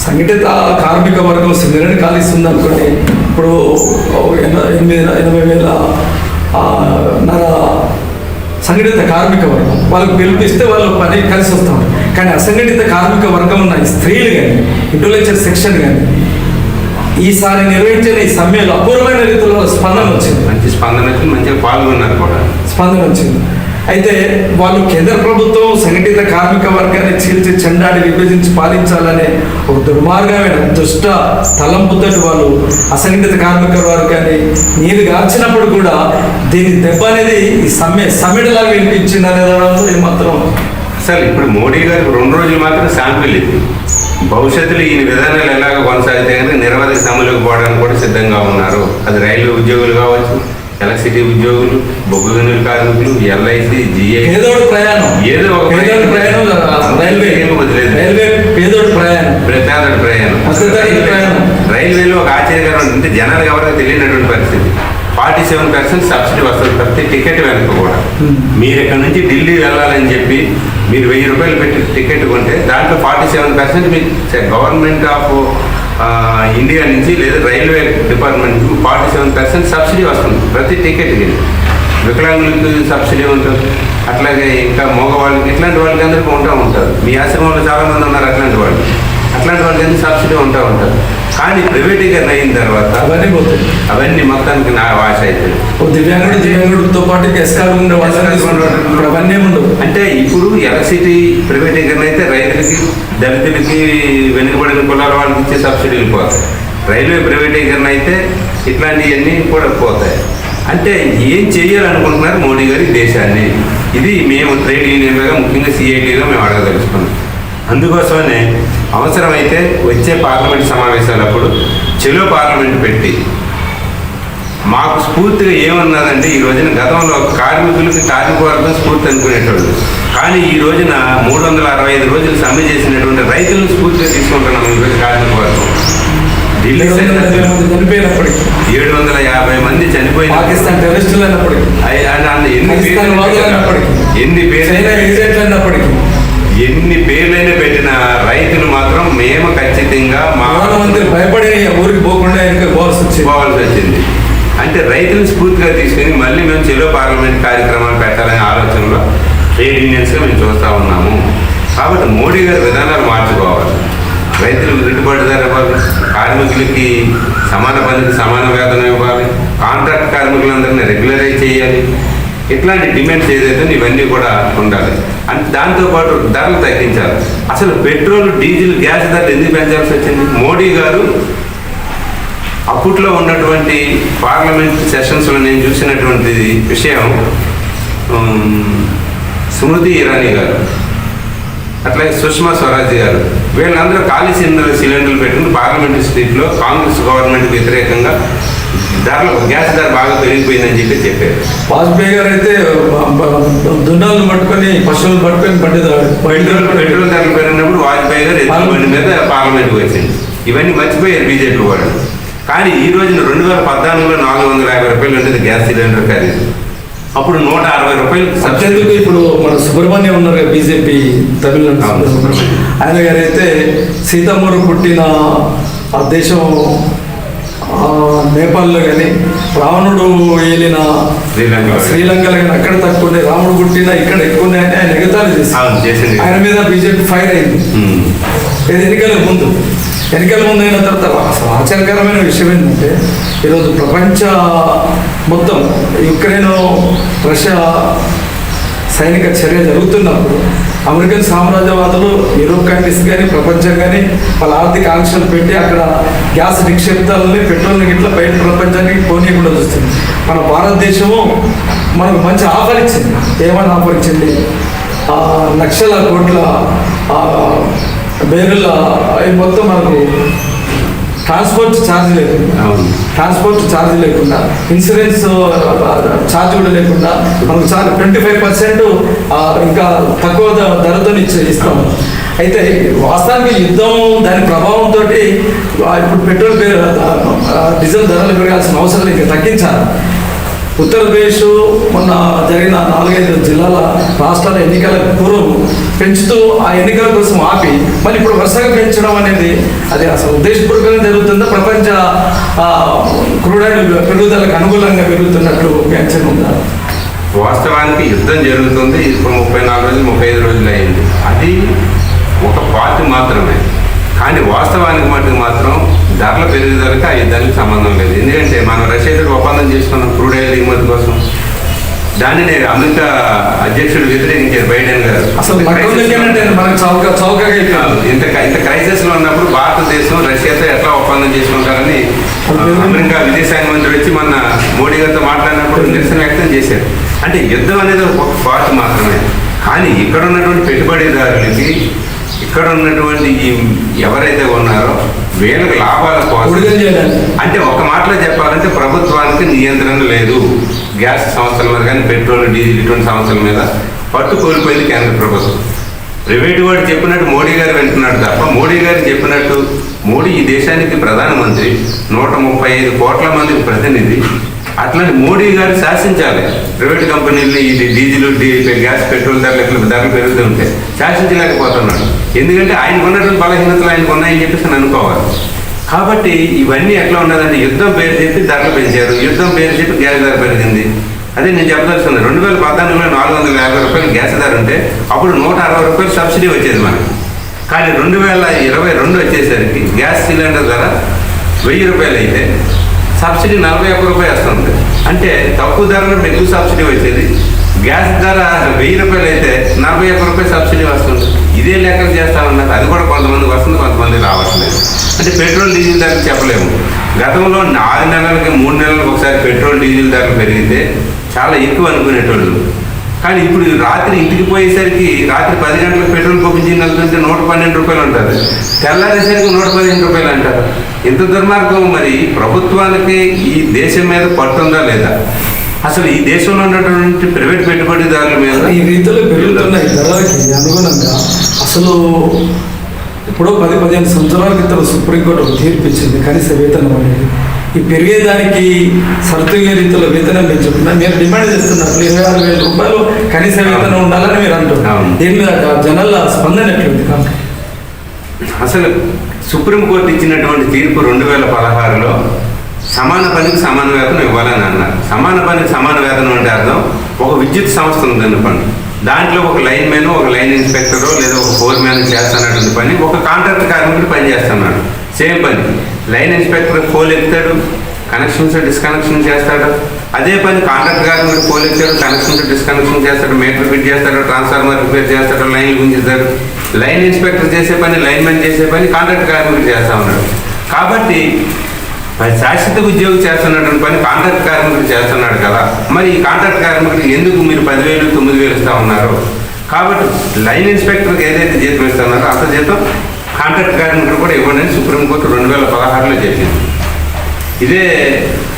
సంఘటిత కార్మిక వర్గం సింగరేణి ఖాళీస్తుంది అనుకోండి. ఇప్పుడు 80,000 సంఘటిత కార్మిక వర్గం వాళ్ళకు పిలిపిస్తే వాళ్ళు పని కలిసి వస్తాం. కానీ అసంఘటిత కార్మిక వర్గం ఉన్న స్త్రీలు కానీ, ఇంటెలిజెన్స్ సెక్షన్ కానీ ఈసారి నిర్వహించిన ఈ సమ్మెలో అపూర్వమైన రీతిలో స్పందన వచ్చింది. మంచి స్పందన వచ్చింది, మంచిగా పాల్గొన్నారు కూడా. స్పందన వచ్చింది. అయితే వాళ్ళు కేంద్ర ప్రభుత్వం సంఘటిత కార్మిక వర్గాన్ని చీల్చి చెండాడి విభజించి పాలించాలనే ఒక దుర్మార్గమైన దుష్ట తలంపుతో వాళ్ళు అసంఘటిత కార్మిక వర్గాన్ని నీరు గార్చినప్పుడు కూడా దీని దెబ్బ అనేది ఈ సమ్మెడలాగా వినిపించింది అనేదాంతో ఏమాత్రం అసలు ఇప్పుడు మోడీ గారికి 2 రోజులు మాత్రం శాంపిల్ ఇది. భవిష్యత్తులో ఈ విధానాలు ఎలాగ కొనసాగితే కనుక నిరవధిక సమ్మెలకు పోవడానికి కూడా సిద్ధంగా ఉన్నారు. అది రైల్వే ఉద్యోగులు కావచ్చు, ఎలక్ట్రిసిటీ ఉద్యోగులు, బొగ్గు గనుల కార్మికులు, ఎల్ఐసి, జిఐ, ఏదో ఒక ప్రయాణం రైల్వేలో ఒక ఆశ్చర్యకరం అంటే జనాలకు ఎవరికి తెలియనటువంటి పరిస్థితి. 47% సబ్సిడీ వస్తుంది ప్రతి టికెట్ వెనక కూడా. మీరు ఇక్కడ నుంచి ఢిల్లీ వెళ్ళాలని చెప్పి మీరు 1000 రూపాయలు పెట్టి టికెట్ కొంటే దాంట్లో 47% మీకు గవర్నమెంట్ ఆఫ్ ఇండియా నుంచి లేదా రైల్వే డిపార్ట్మెంట్ 47% సబ్సిడీ వస్తుంది ప్రతి టికెట్కి. వికలాంగులకు సబ్సిడీ ఉంటుంది, అట్లాగే ఇంకా మగవాళ్ళకి, ఇట్లాంటి వాళ్ళకి అందరికీ ఉంటారు. మీ ఆశ్రమంలో చాలామంది ఉన్నారు అట్లాంటి వాళ్ళకి సబ్సిడీ ఉంటారు. కానీ ప్రైవేటీకరణ అయిన తర్వాత అవన్నీ మొత్తానికి నా వాష్ అవుతుంది. దివ్యాంగుడితో పాటు అవన్నీ ఉండవు. అంటే ఇప్పుడు ఎలక్ట్రిసిటీ ప్రైవేటీకరణ అయితే రైతులకి, దళితులకి, వెనుకబడిన కులాల వాళ్ళకి ఇచ్చే సబ్సిడీలు పోతాయి. రైల్వే ప్రైవేటీకరణ అయితే ఇట్లాంటివన్నీ కూడా పోతాయి. అంటే ఏం చేయాలనుకుంటున్నారు మోడీ గారి దేశాన్ని? ఇది మేము ట్రేడ్ యూనియన్గా, ముఖ్యంగా సిఐటిగా మేము అడగదలుచుకున్నాం. అందుకోసమనే అవసరమైతే వచ్చే పార్లమెంట్ సమావేశాలప్పుడు చెలో పార్లమెంట్ పెట్టి మాకు స్ఫూర్తిగా ఏమన్నదంటే, ఈ రోజున గతంలో కార్మికులకి కార్మిక వర్గం స్ఫూర్తి అనుకునేటోళ్ళు, కానీ ఈ రోజున 365 రోజులు సమ్మె చేసినటువంటి రైతులను స్ఫూర్తిగా తీసుకుంటున్నాం. ఈరోజు కార్మిక వర్గం ఢిల్లీ చనిపోయినప్పటికీ 750 మంది చనిపోయిన పాకిస్తాన్ టెర్రరిస్టులు అన్నప్పటికీ, ఎన్ని పేర్లైనా పెట్టిన రైతులు మాత్రం మేము ఖచ్చితంగా మంది భయపడి ఊరికి పోకుండా పోవాల్సి వచ్చింది. అంటే రైతులను స్ఫూర్తిగా తీసుకుని మళ్ళీ మేము చెలో పార్లమెంట్ కార్యక్రమాలు పెట్టాలనే ఆలోచనలో ట్రేడ్ యూనియన్స్గా మేము చూస్తూ ఉన్నాము. కాబట్టి మోడీ గారి విధానాలు మార్చుకోవాలి. రైతులకు గిట్టుబాటు ధర ఇవ్వాలి, కార్మికులకి సమాన పనికి సమాన వేతనం ఇవ్వాలి, కాంట్రాక్ట్ కార్మికులందరినీ రెగ్యులరైజ్ చేయాలి. ఇట్లాంటి డిమాండ్స్ ఏదైతే ఇవన్నీ కూడా ఉండాలి. అంటే దాంతోపాటు ధరలు తగ్గించాలి. అసలు పెట్రోల్, డీజిల్, గ్యాస్ ధరలు ఎందుకు పెంచాల్సి వచ్చింది? మోడీ గారు అప్పట్లో ఉన్నటువంటి పార్లమెంట్ సెషన్స్లో నేను చూసినటువంటి విషయం, స్మృతి ఇరానీ గారు, అట్లాగే సుష్మా స్వరాజ్ గారు, వీళ్ళందరూ ఖాళీ సిలిండర్లు పెట్టుకుని పార్లమెంటు స్ట్రీట్లో కాంగ్రెస్ గవర్నమెంట్ వ్యతిరేకంగా గ్యాస్ ధర బాగా పెరిగిపోయిందని చెప్పారు. వాజ్పేయి గారు అయితే దున్నాలను పట్టుకొని, పశువులు పట్టుకొని పెట్రోల్ ధరలు పెరిగినప్పుడు వాజ్పేయి గారు ఎదురు బండి మీద పార్లమెంట్కి వచ్చింది. ఇవన్నీ మర్చిపోయారు బీజేపీ వాళ్ళు. కానీ ఈ రోజున 2014లో 450 రూపాయలు ఉండేది గ్యాస్ సిలిండర్ ఖరీదు. అప్పుడు 160 రూపాయలు సబ్సిడీకి. ఇప్పుడు మన సుబ్రహ్మణ్యం ఉన్నారు బీజేపీ తమిళనాడు, ఆయన గారు అయితే సీతమ్మరు పుట్టిన ఆ దేశం నేపాల్లో కానీ, రావణుడు ఏలిన శ్రీలంకలో కానీ అక్కడ తక్కువ ఉన్నాయి, రాముడు పుట్టిన ఇక్కడ ఎక్కువ ఉన్నాయని ఆయన ఎగతాళి చేసింది. ఆయన మీద బీజేపీ ఫైర్ అయింది. ఎన్నికల ముందు అయిన తర్వాత అసలు ఆశ్చర్యకరమైన విషయం ఏంటంటే, ఈరోజు ప్రపంచ మొత్తం యుక్రెయిన్, రష్యా సైనిక చర్య జరుగుతున్నప్పుడు అమెరికన్ సామ్రాజ్యవాదులు యూరోప్ కంట్రీస్ కానీ, ప్రపంచం కానీ వాళ్ళ ఆర్థిక ఆంక్షలు పెట్టి అక్కడ గ్యాస్ నిక్షేపాలని, పెట్రోల్ని ఇట్లా బయట ప్రపంచానికి పోనీయకుండా చూస్తుంది. మన భారతదేశము మనకు మంచి ఆఫర్ ఇచ్చింది. ఏమైనా ఆఫర్ ఇచ్చింది? లక్షల కోట్ల బేరుల అవి మొత్తం మనకు ట్రాన్స్పోర్ట్ ఛార్జ్ లేకుండా, ఇన్సూరెన్స్ ఛార్జ్ కూడా లేకుండా మనకు చాలా 25% ఇంకా తక్కువ ధరతో ఇస్తాము. అయితే వాస్తవానికి యుద్ధం దాని ప్రభావంతో ఇప్పుడు పెట్రోల్ డీజిల్ ధరలు పెరగాల్సిన అవసరం లేదు, ఇంకా తగ్గించాలి. ఉత్తరప్రదేశ్ మొన్న జరిగిన 4-5 జిల్లాల రాష్ట్రాల ఎన్నికల పూర్వం పెంచుతూ ఆ ఎన్నికల కోసం ఆపి మళ్ళీ ఇప్పుడు వరుసగా పెంచడం అనేది అది అసలు ఉద్దేశపూర్వకంగా జరుగుతుందా? ప్రపంచ క్రూడాయిల్ పెరుగుదలకు అనుకూలంగా పెరుగుతున్నట్లు పెంచడం ఉందా? వాస్తవానికి యుద్ధం జరుగుతుంది. ఇప్పుడు 34 రోజులు 35 రోజులు అయింది. అది ఒక పార్టీ మాత్రమే. కానీ వాస్తవానికి మటుకు మాత్రం ధరల పెరుగుదలకి ఆ యుద్ధానికి సంబంధం లేదు. ఎందుకంటే మనం రష్యాతో ఒప్పందం చేసుకున్నాం క్రూడ్ ఆయిల్ దిగుమతి కోసం. దానిని అమెరికా అధ్యక్షుడు వ్యతిరేకించారు, బైడెన్ గారు. అసలు ఇంత క్రైసిస్ లో ఉన్నప్పుడు భారతదేశం రష్యాతో ఎట్లా ఒప్పందం చేసుకుంటారని అమెరికా విదేశాంగ మంత్రి వచ్చి మొన్న మోడీ గారితో మాట్లాడినప్పుడు నిరసన వ్యక్తం చేశారు. అంటే యుద్ధం అనేది ఒక పార్ట్ మాత్రమే. కానీ ఇక్కడ ఉన్నటువంటి పెట్టుబడిదారులకి, ఇక్కడ ఉన్నటువంటి ఎవరైతే ఉన్నారో వీళ్ళకి లాభాల కోసం, అంటే ఒక మాటలో చెప్పాలంటే ప్రభుత్వానికి నియంత్రణ లేదు. గ్యాస్ సంస్థల మీద కానీ, పెట్రోల్, డీజిల్ ఇటువంటి సంస్థల మీద పట్టు కోల్పోయింది కేంద్ర ప్రభుత్వం. ప్రైవేటు వాడు చెప్పినట్టు మోడీ గారు వింటున్నాడు తప్ప, మోడీ గారు చెప్పినట్టు మోడీ ఈ దేశానికి ప్రధానమంత్రి, 135 కోట్ల మందికి ప్రతినిధి. అట్లాంటి మోడీ గారు శాసించాలి. ప్రైవేట్ కంపెనీలు ఇది డీజిల్ గ్యాస్ పెట్రోల్ ధరలు పెరుగుతూ ఉంటాయి, శాసించలేకపోతున్నాడు. ఎందుకంటే ఆయనకు ఉన్నటువంటి బలహీనతలు ఆయనకు ఉన్నాయని చెప్పేసి నేను అనుకోవాలి. కాబట్టి ఇవన్నీ ఎట్లా ఉన్నదంటే యుద్ధం పేరు చెప్పి ధరలు పెంచారు, యుద్ధం పేరు చెప్పి గ్యాస్ ధర పెరిగింది. అదే నేను చెప్పదలుచుకున్నాను, 2014లో 450 రూపాయలు గ్యాస్ ధర ఉంటే అప్పుడు 160 రూపాయలు సబ్సిడీ వచ్చేది మనకి. కానీ 2022 వచ్చేసరికి గ్యాస్ సిలిండర్ ధర 1000 రూపాయలు అయితే సబ్సిడీ 41 రూపాయలు వస్తుంది. అంటే తక్కువ ధరలో ఎక్కువ సబ్సిడీ వచ్చేది, గ్యాస్ ధర 1000 రూపాయలు అయితే 41 రూపాయలు సబ్సిడీ వస్తుంది. ఇదే లెక్కలు చేస్తా ఉన్నారు. అది కూడా కొంతమందికి వస్తుంది, కొంతమంది రావట్లేదు. అంటే పెట్రోల్ డీజిల్ ధరలు చెప్పలేము. గతంలో 6 నెలలకి 3 నెలలకు ఒకసారి పెట్రోల్ డీజిల్ ధరలు పెరిగితే చాలా ఎక్కువ అనుకునేటోళ్ళు. కానీ ఇప్పుడు రాత్రి ఇంటికి పోయేసరికి రాత్రి 10 గంటలకు పెట్రోల్ పంపించిన 112 రూపాయలు ఉంటుంది, తెల్లారేసరికి 115 రూపాయలు అంటారు. ఇంత దుర్మార్గం. మరి ప్రభుత్వానికి ఈ దేశం మీద పట్టుందా లేదా? అసలు ఈ దేశంలో ఉన్నటువంటి ప్రైవేట్ పెట్టుబడిదారుల మీద ఈ రీతిలో పెరుగుతున్న ఈ ధరలకి అనుగుణంగా అసలు ఇప్పుడు 10-15 సంవత్సరాల క్రితం సుప్రీంకోర్టు ఒక తీర్పు ఇచ్చింది కనీస వేతనం అనేది. ఈ పెరిగేదానికి సరితూగే రీతిలో వేతనం పెంచుతున్నా మీరు డిమాండ్ చేస్తున్నారు 26,000 రూపాయలు కనీస వేతనం ఉండాలని మీరు అంటున్నారు. దీని మీద జనాల స్పందన ఎట్లుంది? అసలు సుప్రీంకోర్టు ఇచ్చినటువంటి తీర్పు 2016లో సమాన పనికి సమాన వేతనం ఇవ్వాలని అన్నారు. సమాన పనికి సమాన వేతనం అంటే అర్థం, ఒక విద్యుత్ సంస్థ ఉందనుకోండి, దాంట్లో ఒక లైన్ మ్యాన్, ఒక లైన్ ఇన్స్పెక్టరో లేదా ఒక ఫోర్ మ్యాన్ చేస్తున్నటువంటి పని ఒక కాంట్రాక్ట్ కార్మికుడు పని చేస్తున్నాడు. సేమ్ పని. లైన్ ఇన్స్పెక్టర్ పోల్ ఎక్కుతాడు, కనెక్షన్స్ డిస్కనెక్షన్ చేస్తాడు. అదే పని కాంట్రాక్ట్ కార్మికుడు పోల్ ఎక్కుతాడు, కనెక్షన్స్ డిస్కనెక్షన్ చేస్తాడు, మీటర్ ఫిట్ చేస్తాడు, ట్రాన్స్ఫార్మర్ రిపేర్ చేస్తాడు, లైన్లు గుంజుతాడు. లైన్ ఇన్స్పెక్టర్ చేసే పని, లైన్ మ్యాన్ చేసే పని కాంట్రాక్ట్ కార్మికుడు చేస్తూ ఉన్నాడు. కాబట్టి శాశ్వత ఉద్యోగి చేస్తున్నటువంటి పని కాంట్రాక్ట్ కార్మికుడు చేస్తున్నాడు కదా. మరి ఈ కాంట్రాక్ట్ కార్మికుడికి ఎందుకు మీరు 10,000, 9,000 ఇస్తూ ఉన్నారు? కాబట్టి లైన్ ఇన్స్పెక్టర్కి ఏదైతే జీతం ఇస్తున్నారో అంత జీతం కాంట్రాక్ట్ కార్మికుడు కూడా ఇవ్వండి అని సుప్రీంకోర్టు 2016లో చెప్పింది. ఇదే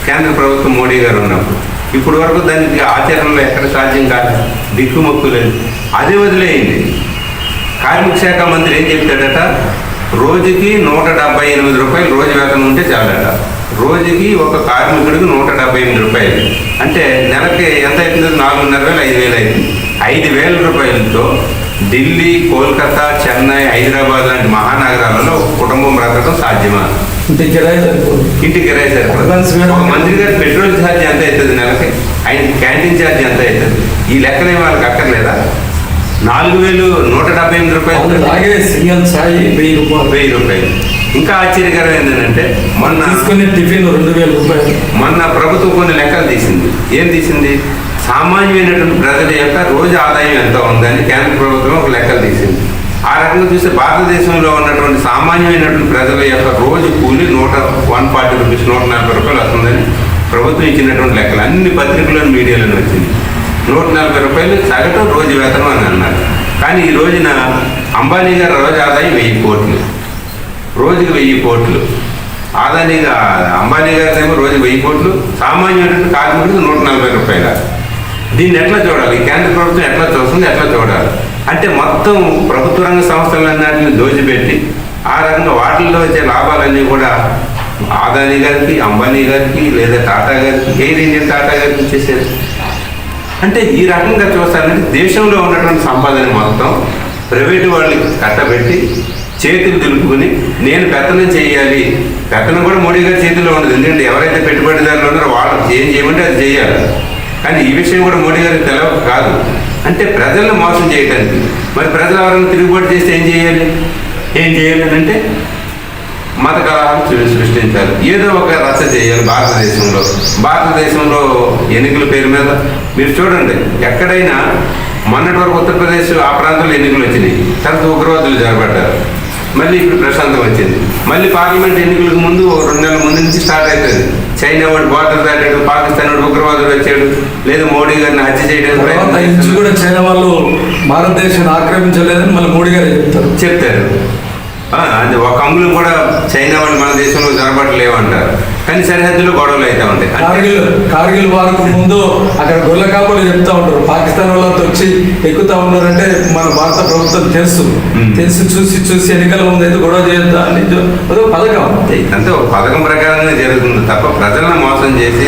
కేంద్ర ప్రభుత్వం మోడీ గారు ఉన్నప్పుడు. ఇప్పుడు వరకు దానికి ఆచరణలో ఎక్కడ సాధ్యం కాదు, దిక్కుమొక్కు లేదు. అదే వదిలేయింది. కార్మిక శాఖ మంత్రి ఏం చెప్తాడట, రోజుకి 178 రూపాయలు రోజు వేతనం ఉంటే చాలట. రోజుకి ఒక కార్మికుడికి 178 రూపాయలు అంటే నెలకి ఎంత అవుతుంది? 4,500, 5,000 అవుతుంది. 5,000 రూపాయలతో ఢిల్లీ, కోల్కతా, చెన్నై, హైదరాబాద్ లాంటి మహానగరాలలో కుటుంబం బ్రతకడం సాధ్యమా? ఇంటికి కిరాయి సరిపోదు. ఒక మంత్రి గారి పెట్రోల్ ఛార్జ్ ఎంత అవుతుంది నెలకి? ఆయన క్యాంటీన్ ఛార్జ్ ఎంత అవుతుంది? ఈ లెక్కనే వాళ్ళకి అక్కర్లేదా? 4,178 రూపాయలు, 1,000 రూపాయలు. ఇంకా ఆశ్చర్యకరం ఏంటంటే మొన్న టిఫిన్ 2,000 రూపాయలు. మొన్న ప్రభుత్వం కొన్ని లెక్కలు తీసింది. ఏం తీసింది? సామాన్యమైనటువంటి ప్రజల యొక్క రోజు ఆదాయం ఎంత ఉందని కేంద్ర ప్రభుత్వం ఒక లెక్కలు తీసింది. ఆ రకంగా చూస్తే భారతదేశంలో ఉన్నటువంటి సామాన్యమైనటువంటి ప్రజల యొక్క రోజు కూలి 140 రూపీస్, 140 రూపాయలు వస్తుందని ప్రభుత్వం ఇచ్చినటువంటి లెక్కలు అన్ని పత్రికలను, మీడియాలను వచ్చింది. 140 రూపాయలు సగటు రోజు వేతనం అని అన్నారు. కానీ ఈ రోజున అంబానీ గారి రోజు ఆదాయం 1000 కోట్లు, రోజుకి 1000 కోట్లు. అంబానీ గారి ఏమో రోజు 1000 కోట్లు, సామాన్యమైనటువంటి కార్మికుడికి 140 రూపాయలు. దీన్ని ఎట్లా చూడాలి? కేంద్ర ప్రభుత్వం ఎట్లా చూస్తుంది, ఎట్లా చూడాలి? అంటే మొత్తం ప్రభుత్వ రంగ సంస్థలన్నింటినీ దోచిపెట్టి ఆ రకంగా వాటిల్లో వచ్చే లాభాలన్నీ కూడా అదానీ గారికి, అంబానీ గారికి లేదా టాటా గారికి, ఎయిర్ ఇండియన్ టాటా గారికి ఇచ్చేసేది. అంటే ఈ రకంగా చూస్తారంటే దేశంలో ఉన్నటువంటి సంపాదన మొత్తం ప్రైవేటు వాళ్ళకి కట్టబెట్టి చేతులు దులుపుకుని నేను పెత్తనం చేయాలి. పెత్తనం కూడా మోడీ గారి చేతిలో ఉండదు. ఎందుకంటే ఎవరైతే పెట్టుబడిదారులు ఉన్నారో వాళ్ళు ఏం చేయమంటే అది చేయాలి. కానీ ఈ విషయం కూడా మోడీ గారికి తెలవక కాదు. అంటే ప్రజలను మోసం చేయడానికి. మరి ప్రజలు ఎవరైనా తిరుగుబాటు చేస్తే ఏం చేయాలి అని అంటే మత కలహాలు సృష్టించాలి, ఏదో ఒక రచ్చ చేయాలి. భారతదేశంలో ఎన్నికల పేరు మీద మీరు చూడండి, ఎక్కడైనా మొన్నటి వరకు ఉత్తరప్రదేశ్ ఆ ప్రాంతంలో ఎన్నికలు వచ్చినాయి, తర్వాత ఉగ్రవాదులు జరగబడ్డారు. మళ్ళీ ఇప్పుడు ప్రశాంతం వచ్చింది. మళ్ళీ పార్లమెంట్ ఎన్నికలకు ముందు 2 నెలల ముందు నుంచి స్టార్ట్ అవుతుంది. చైనా వాడు బార్డర్ దాటాడు, పాకిస్తాన్ వాడు ఉగ్రవాదుడు వచ్చాడు, లేదా మోడీ గారిని హత్య చేయడానికి కూడా చైనా వాళ్ళు భారతదేశాన్ని ఆక్రమించలేదని మళ్ళీ మోడీ గారు చెప్తారు. అది ఒక అంగుళం కూడా చైనా వాళ్ళు మన దేశంలో జరగబట్టలేవు అంటారు. కానీ సరిహద్దులో గొడవలు అయితే ఉంటాయి. కార్గిల్ వారికి ముందు అక్కడ గొల్ల కాపులు చెప్తా ఉంటారు, పాకిస్తాన్ వాళ్ళతో వచ్చి ఎక్కుతా ఉన్నారంటే మన భారత ప్రభుత్వం తెలిసి చూసి ఎన్నికల ముందు అయితే గొడవ చేయొద్దా అని అదొక పథకం. ఇదంతా ఒక పథకం ప్రకారంగా జరుగుతుంది తప్ప ప్రజలను మోసం చేసి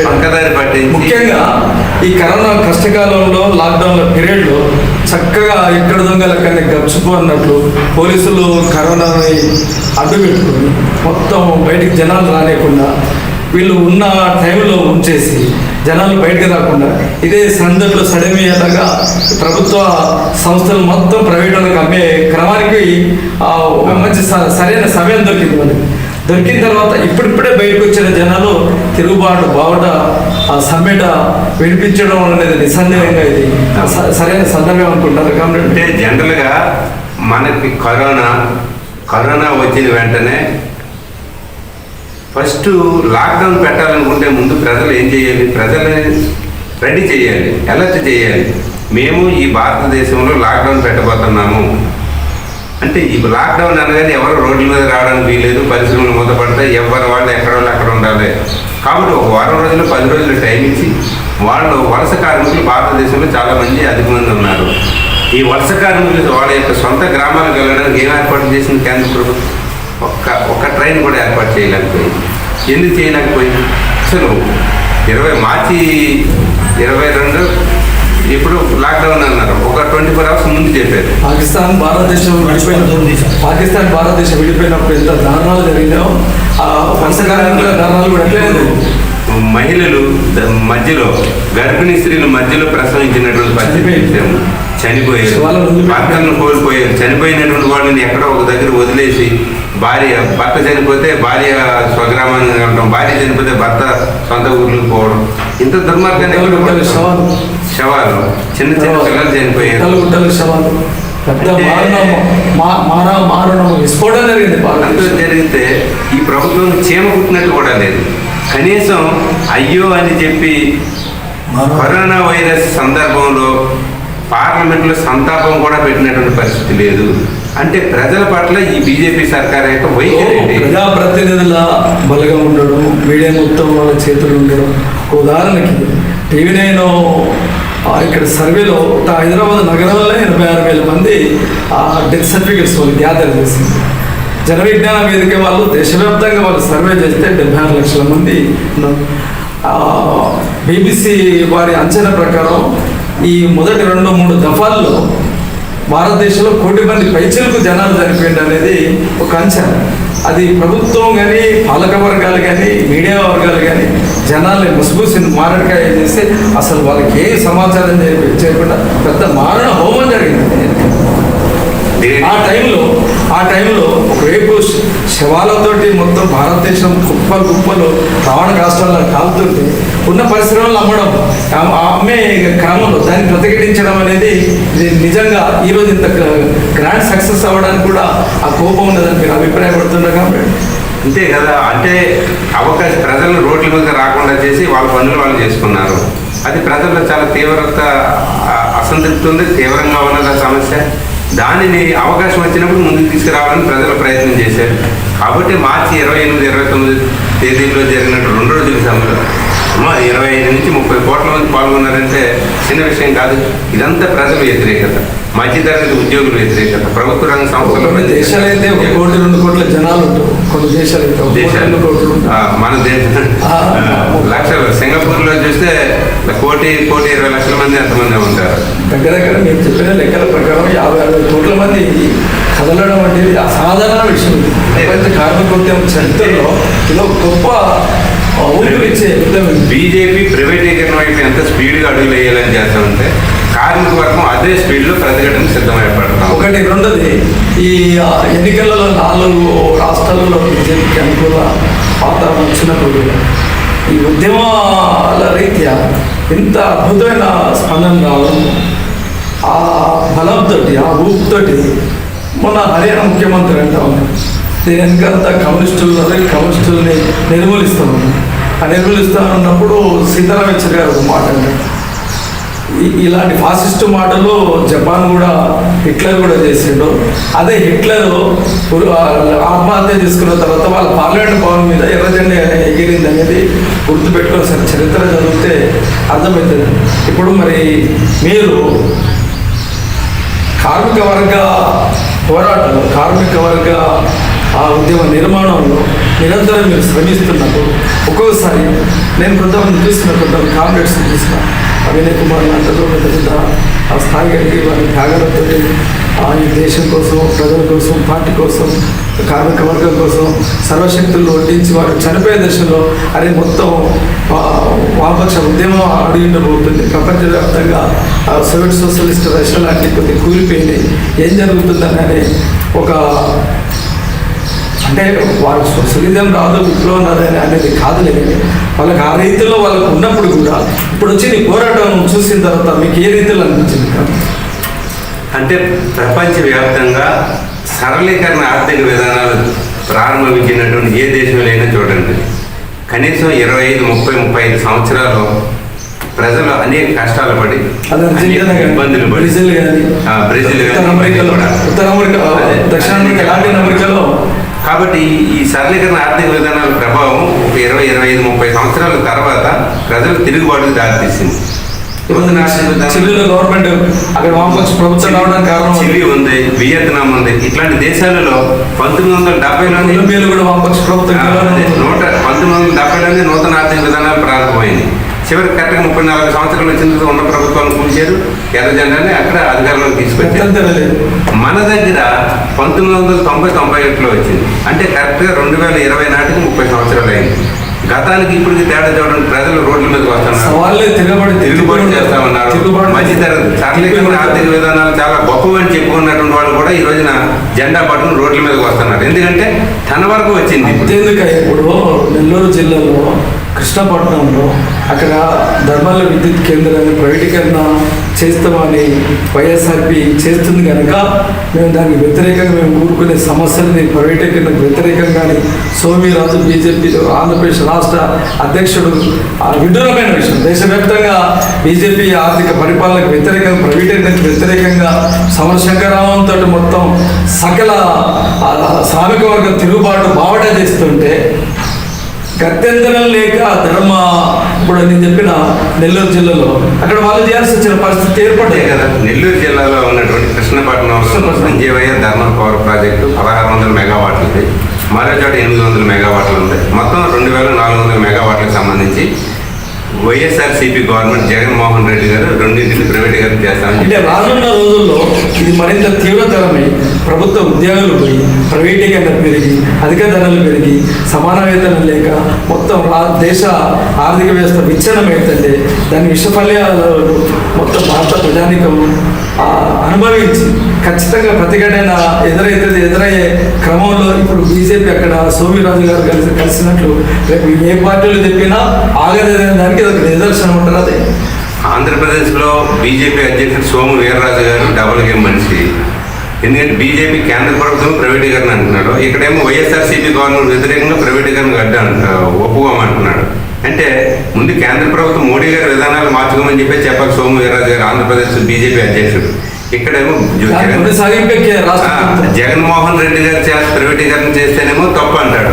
పక్కదారి పట్టించి. ముఖ్యంగా ఈ కరోనా కష్టకాలంలో లాక్డౌన్ పీరియడ్లో చక్కగా ఎక్కడ దొంగలకన్నా గప్చుపు అన్నట్లు పోలీసులు కరోనాని అడ్డు పెట్టుకుని మొత్తం బయటికి జనాలు రాలేకుండా వీళ్ళు ఉన్న టైంలో ఉంచేసి జనాలు బయటకు రాకుండా ఇదే సందర్లో సడమయ్యేలాగా ప్రభుత్వ సంస్థలు మొత్తం ప్రైవేట్ వాళ్ళకి అమ్మే క్రమానికి ఒక మంచి సరైన సమయం దొరికింది మనకి. దొరికిన తర్వాత ఇప్పుడిప్పుడే బయటకు వచ్చిన జనాలు తిరుగుబాటు బావుట ఆ సమ్మెట వినిపించడం అనేది నిస్సందేహంగా ఇది సరైన సందర్భం అనుకుంటారు. కాబట్టి జనరల్గా మనకి కరోనా వచ్చిన వెంటనే ఫస్ట్ లాక్డౌన్ పెట్టాలనుకుంటే ముందు ప్రజలు ఏం చేయాలి? ప్రజల్ని రెడీ చేయాలి, అలర్ట్ చేయాలి. మేము ఈ భారతదేశంలో లాక్డౌన్ పెట్టబోతున్నాము అంటే ఈ లాక్డౌన్ అనగానే ఎవరు రోడ్ల మీద రావడానికి వీలేదు, పరిశ్రమలు మూతపడతాయి, ఎవరి వాళ్ళు ఎక్కడ వాళ్ళు అక్కడ ఉండాలి. కాబట్టి ఒక వారం రోజులు 10 రోజులు టైం ఇచ్చి వాళ్ళు వలస కార్మికులు భారతదేశంలో చాలామంది అధిక మంది ఉన్నారు. ఈ వలస కార్మికులు వాళ్ళ యొక్క సొంత గ్రామాలకు వెళ్ళడానికి ఏం ఏర్పాటు చేసింది కేంద్ర ప్రభుత్వం? ఒక్క ట్రైన్ కూడా ఏర్పాటు చేయలేకపోయింది. ఎందుకు చేయలేకపోయింది? అసలు మార్చి 22 ఇప్పుడు లాక్డౌన్ అన్నారు, ఒక 24 hours ముందు చెప్పారు. పాకిస్తాన్ భారతదేశం విడిపోయినప్పుడు ఎంత దారుణాలు జరిగినాయో ఆ వంశకాలంలో దారుణాలు కూడా ఎట్లేదు. మహిళలు మధ్యలో గర్భిణీ స్త్రీలు మధ్యలో ప్రసవించినటువంటి పరిస్థితి, చనిపోయారు, భర్తలను కోల్పోయారు. చనిపోయినటువంటి వాళ్ళని ఎక్కడో ఒక దగ్గర వదిలేసి భర్త చనిపోతే భార్య స్వగ్రామాన్ని ఉండటం, భార్య చనిపోతే భర్త సొంత ఊర్లకు పోవడం, ఇంత దుర్మార్గాన్ని శవాలు చిన్న చిన్న పిల్లలు చనిపోయారు. అంతా జరిగితే ఈ ప్రభుత్వం చీమ కుట్టినట్టు కూడా లేదు. కనీసం అయ్యో అని చెప్పి కరోనా వైరస్ సందర్భంలో పార్లమెంట్లో సంతాపం కూడా పెట్టినటువంటి పరిస్థితి లేదు. అంటే ప్రజల పట్ల ఈ బీజేపీ సర్కార్ యొక్క వైఖరి ప్రజాప్రతినిధుల బలగా ఉండడం, మీడియా మొత్తం వాళ్ళ చేతులు ఉండడం. ఉదాహరణకి TV9 ఇక్కడ సర్వేలో హైదరాబాద్ నగరంలో 86,000 మంది డెత్ సర్టిఫికెట్స్ వాళ్ళు గ్యాదర్ చేసింది. జన విజ్ఞాన వేదిక వాళ్ళు దేశవ్యాప్తంగా వాళ్ళు సర్వే చేస్తే 76 లక్షల మంది ఉన్నారు. BBC వారి అంచనా ప్రకారం ఈ మొదటి 2-3 దఫాల్లో భారతదేశంలో 1 కోటి మంది పైచిలకు జనాలు చనిపోయింది అనేది ఒక అంచనా. అది ప్రభుత్వం కానీ, పాలక వర్గాలు కానీ, మీడియా వర్గాలు కానీ జనాల్ని ముసుగుసి మారడికాయ చేసి అసలు వాళ్ళకి ఏ సమాచారం చేయకుండా పెద్ద మారణ హోమం జరిగింది. ఆ టైంలో ఒకవైపు శవాలతోటి మొత్తం భారతదేశం కుప్పలు రావణ రాష్ట్రాల్లో కాలుతుంటే ఉన్న పరిశ్రమలు అమ్మే క్రమంలో దాన్ని ప్రతిఘటించడం అనేది నిజంగా ఈరోజు ఇంత గ్రాండ్ సక్సెస్ అవ్వడానికి కూడా ఆ కోపం ఉన్నదని మీరు అభిప్రాయపడుతున్నారు. కాబట్టి అంతే కదా. అంటే ప్రజలను రోడ్ల మీద రాకుండా చేసి వాళ్ళ పనులు వాళ్ళు చేసుకున్నారు. అది ప్రజల్లో చాలా తీవ్రత అసంతృప్తి ఉంది, తీవ్రంగా ఉన్నది సమస్య. దానిని అవకాశం వచ్చినప్పుడు ముందుకు తీసుకురావాలని ప్రజలు ప్రయత్నం చేశారు. కాబట్టి మార్చి 28, 29 తేదీల్లో జరిగినట్టు 2 రోజుల సభలో 25 నుంచి 30 కోట్ల మంది పాల్గొన్నారంటే చిన్న విషయం కాదు. ఇదంతా ప్రజల వ్యతిరేకత, మధ్యతరగతి ఉద్యోగుల వ్యతిరేకత, ప్రభుత్వ రంగ సంస్థల దేశాలు అయితే 1 కోటి 2 కోట్ల జనాలు ఉంటారు. కొన్ని దేశాలు మన దేశం లక్షలు, సింగపూర్లో చూస్తే 1,20 లక్షల మంది ఎంతమంది ఉంటారు. దగ్గర మీరు చెప్పిన లెక్కల ప్రకారం 50-60 కోట్ల మంది కదలడం అనేది అసాధారణ విషయం. ప్రపంచ కార్మికోద్యమ చరిత్రలో ఇది గొప్ప బీజేపీ ప్రైవేటీకరణ వైపు ఎంత స్పీడ్గా అడుగులు వేయాలని చేస్తామంటే కార్మిక వర్గం అదే స్పీడ్లో ప్రతిఘటన సిద్ధమైపడతాం. ఒకటి. రెండోది, ఈ ఎన్నికలలో 4 రాష్ట్రాలలో బీజేపీకి అనుకూల వాతావరణం వచ్చినప్పుడు ఈ ఉద్యమాల రీత్యా ఇంత అద్భుతమైన స్పందన రావడం, ఆ బలంతో, ఆ ఊపుతోటి మొన్న హర్యానా ముఖ్యమంత్రి అంటా ఉన్నారు దీని వెనకంతా కమ్యూనిస్టుల్ని నిర్మూలిస్తామని. ఆ నిర్మూలిస్తామన్నప్పుడు సీతారాం యెచూరి గారు ఒక మాట అన్నారు, ఇలాంటి ఫాసిస్ట్ మాటలు జపాన్ కూడా హిట్లర్ కూడా చేసిండు. అదే హిట్లర్ ఆత్మహత్య చేసుకున్న తర్వాత వాళ్ళ పార్లమెంట్ భవన్ మీద ఎర్ర జెండా ఎగిరింది అనేది గుర్తుపెట్టుకొని సార్ చరిత్ర చదివితే అర్థమవుతుంది. ఇప్పుడు మరి మీరు కార్మిక వర్గ పోరాటంలో కార్మిక వర్గ ఆ ఉద్యమ నిర్మాణంలో నిరంతరం మీరు శ్రమిస్తున్నప్పుడు ఒక్కొక్కసారి నేను కొంతమంది కొంతమంది కామ్రేడ్స్ చూసిన వినయ్ కుమార్ లాంటిలో పెద్ద ఆ స్థాయి కలిగి వారి త్యాగాలతో ఈ దేశం కోసం, ప్రజల కోసం, పార్టీ కోసం, కార్మిక వర్గం కోసం సర్వశక్తులు వడ్డించి వారు చనిపోయే దశలో అరే మొత్తం వామపక్ష ఉద్యమం అడుగుండబోతుంది, ప్రపంచవ్యాప్తంగా సోవియట్ సోషలిస్ట్ రష్యా లాంటి కొద్ది కూలిపోయినాయి, ఏం జరుగుతుందని ఒక అంటే వాళ్ళు సొసలిజం రాదు, విప్లవం రాదు అనేది కాదులే. వాళ్ళకి ఆ రీతిలో వాళ్ళకు ఉన్నప్పుడు కూడా ఇప్పుడు వచ్చి నీ పోరాటం చూసిన తర్వాత మీకు ఏ రీతిలో అనిపించింది? అంటే ప్రపంచవ్యాప్తంగా సరళీకరణ ఆర్థిక విధానాలు ప్రారంభించినటువంటి ఏ దేశంలో అయినా చూడండి, కనీసం 25-35 సంవత్సరాలు ప్రజలు అనేక కష్టాలు పడి ఇబ్బందులు పడి బ్రెజిల్ ఉత్తర అమెరికా, దక్షిణ అమెరికా, లాటిన్ అమెరికాలో. కాబట్టి ఈ సరళీకరణ ఆర్థిక విధానాల ప్రభావం 20-25-30 సంవత్సరాల తర్వాత ప్రజలు తిరుగుబాటుకు దారితీసింది. గవర్నమెంట్ అక్కడ వామపక్ష ప్రభుత్వం రావడానికి కారణం చిలీ ఉంది, వియత్నాం ఉంది. ఇట్లాంటి దేశాలలో 1970లోనే కూడా వామపక్ష ప్రభుత్వం 1970లోనే నూతన ఆర్థిక విధానాలు ప్రారంభమైంది. చివరికి కరెక్ట్గా 34 సంవత్సరాలు వచ్చిన ఉన్న ప్రభుత్వాన్ని కూల్చారు, ఎర్ర జెండాని అక్కడ అధికారంలోకి తీసుకొచ్చారు. మన దగ్గర 1990-91లో వచ్చింది. అంటే కరెక్ట్గా 2020 నాటికి 30 సంవత్సరాలు అయింది. గతానికి ఇప్పటికి తేడా చూడండి, ప్రజలు రోడ్ల మీదకి వస్తున్నారు, తిరుగుబాటు చేస్తా ఉన్నారు. మధ్యతరగతి సరళీకరణ ఆర్థిక విధానాలు చాలా గొప్పవని చెప్పుకున్నటువంటి వాళ్ళు కూడా ఈ రోజున జెండా పట్టుకుని రోడ్ల మీదకి వస్తున్నారు. ఎందుకంటే తన వరకు వచ్చింది. ఇప్పుడు నెల్లూరు జిల్లాలో కృష్ణపట్నంలో అక్కడ ధర్మాల విద్యుత్ కేంద్రాన్ని ప్రైవేటీకరణ చేస్తామని వైఎస్ఆర్పి చేస్తుంది కనుక మేము దానికి వ్యతిరేకంగా మేము కూరుకునే సమస్యలని ప్రైవేటీకరణకు వ్యతిరేకంగానే సోమిరాజు బీజేపీ ఆంధ్రప్రదేశ్ రాష్ట్ర అధ్యక్షుడు విడ్డూరమైన విషయం. దేశవ్యాప్తంగా బీజేపీ ఆర్థిక పరిపాలనకు వ్యతిరేకంగా, ప్రైవేటీకరణకు వ్యతిరేకంగా సమరశంకరావంతో మొత్తం సకల శ్రామిక వర్గం తిరుగుబాటు బావట చేస్తుంటే గత్యంతరం లేక ధర్మ ఇప్పుడు నేను చెప్పిన నెల్లూరు జిల్లాలో అక్కడ వాళ్ళు చేయాల్సి వచ్చిన పరిస్థితి ఏర్పడ్డాయి కదా. నెల్లూరు జిల్లాలో ఉన్నటువంటి కృష్ణపట్నంలో సంజీవయ్య థర్మల్ పవర్ ప్రాజెక్టు 1600 మెగావాట్లు ఉంది, మరో చోట 800 మెగావాట్లు ఉంది. మొత్తం 2400 మెగావాట్లకు సంబంధించి వైఎస్ఆర్సీపీ గవర్నమెంట్ జగన్మోహన్ రెడ్డి గారు రెండింటిని ప్రైవేటీకరణ చేస్తామని. అంటే రానున్న రోజుల్లో ఇది మరింత తీవ్రతరమై ప్రభుత్వ ఉద్యోగాలు పోయి ప్రైవేటీకరణ పెరిగి అధిక ధరలు పెరిగి సమాన వేతనం లేక మొత్తం దేశ ఆర్థిక వ్యవస్థ విచ్ఛిన్నమైతే దాని విషఫల్యాలు మొత్తం భారత ప్రజానికం అనుభవించి ఖచ్చితంగా ప్రతిఘటన ఎదురయ్యే క్రమంలో ఇప్పుడు బీజేపీ అక్కడ సోమిరాజు గారు కలిసినట్లు రేపు ఏ పార్టీలు చెప్పినా ఆగదనే దానికి ఒక నిదర్శనం ఉంటుంది. అదే ఆంధ్రప్రదేశ్లో బీజేపీ అధ్యక్షుడు సోము వీర్రాజు గారు డబుల్ గేమ్ మనిషి. ఎందుకంటే బీజేపీ కేంద్ర ప్రభుత్వం ప్రైవేటీకరణ అంటున్నాడు, ఇక్కడేమో వైఎస్ఆర్సీపీ గవర్నమెంట్ వ్యతిరేకంగా ప్రైవేటీకరణ ఒప్పుకోమంటున్నాడు. అంటే ముందు కేంద్ర ప్రభుత్వం మోడీ గారి విధానాలు మార్చుకోమని చెప్పాలి సోము వీర్రాజు గారు, ఆంధ్రప్రదేశ్ బీజేపీ అధ్యక్షుడు. ఇక్కడేమో జగన్మోహన్ రెడ్డి గారు ప్రైవేటీకరణ చేస్తేనేమో తప్పు అంటాడు,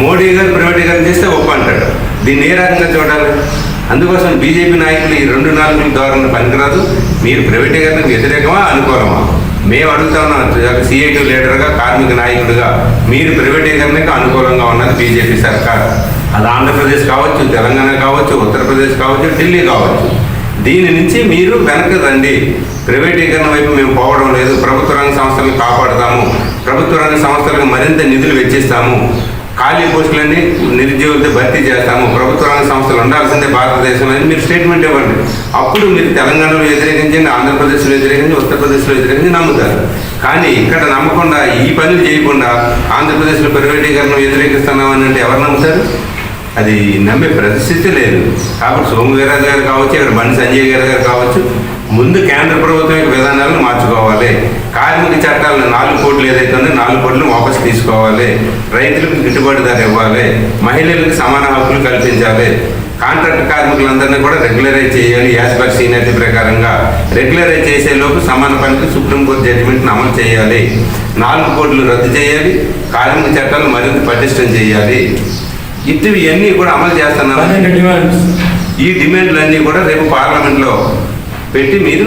మోడీ గారు ప్రైవేటీకరణ చేస్తే ఒప్పు అంటాడు. దీన్ని ఏ రకంగా చూడాలి? అందుకోసం బీజేపీ నాయకులు ఈ 2 నాలుగుల ధోరణి పనికిరాదు. మీరు ప్రైవేటీకరణకు వ్యతిరేకమా అనుకూలమా? మేము అడుగుతా ఉన్నాం, సిఐటి లీడర్గా, కార్మిక నాయకుడిగా మీరు ప్రైవేటీకరణకు అనుకూలంగా ఉన్నది బీజేపీ సర్కార్. అది ఆంధ్రప్రదేశ్ కావచ్చు, తెలంగాణ కావచ్చు, ఉత్తరప్రదేశ్ కావచ్చు, ఢిల్లీ కావచ్చు. దీని నుంచి మీరు వెనక్కి రండి. ప్రైవేటీకరణ వైపు మేము పోవడం లేదు, ప్రభుత్వ రంగ సంస్థలను కాపాడుతాము, ప్రభుత్వ రంగ సంస్థలకు మరింత నిధులు వెచ్చిస్తాము, ఖాళీ పోస్టులన్నీ నిరుద్యోగులతో భర్తీ చేస్తాము, ప్రభుత్వ రంగ సంస్థలు ఉండాల్సిందే భారతదేశంలో అని మీరు స్టేట్మెంట్ ఇవ్వండి. అప్పుడు మీరు తెలంగాణలో వ్యతిరేకించండి, ఆంధ్రప్రదేశ్లో వ్యతిరేకించి, ఉత్తరప్రదేశ్లో వ్యతిరేకించి నమ్ముతారు. కానీ ఇక్కడ నమ్మకుండా ఈ పనులు చేయకుండా ఆంధ్రప్రదేశ్లో ప్రైవేటీకరణ వ్యతిరేకిస్తున్నామని అంటే ఎవరు నమ్ముతారు? అది నమ్మే పరిస్థితి లేదు. కాబట్టి సోము వీర్రాజు గారు కావచ్చు, ఇక్కడ బండి సంజయ్ గారు కావచ్చు, ముందు కేంద్ర ప్రభుత్వం యొక్క విధానాలను మార్చుకోవాలి. కార్మిక చట్టాలను 4 కోట్లు ఏదైతే ఉందో 4 కోట్లు వాపసు తీసుకోవాలి. రైతులకు గిట్టుబాటు ధర ఇవ్వాలి. మహిళలకు సమాన హక్కులు కల్పించాలి. కాంట్రాక్ట్ కార్మికులందరినీ కూడా రెగ్యులరైజ్ చేయాలి. యాజ్ పర్ సీనియారిటీ ప్రకారంగా రెగ్యులరైజ్ చేసే లోపు సమాన పనికి సుప్రీంకోర్టు జడ్జిమెంట్ను అమలు చేయాలి. 4 కోడ్లు రద్దు చేయాలి. కార్మిక చట్టాలు మరింత పటిష్టం చేయాలి. ఇవన్నీ కూడా అమలు చేస్తున్నారు. ఈ డిమాండ్లన్నీ కూడా రేపు పార్లమెంట్లో పెట్టి మీరు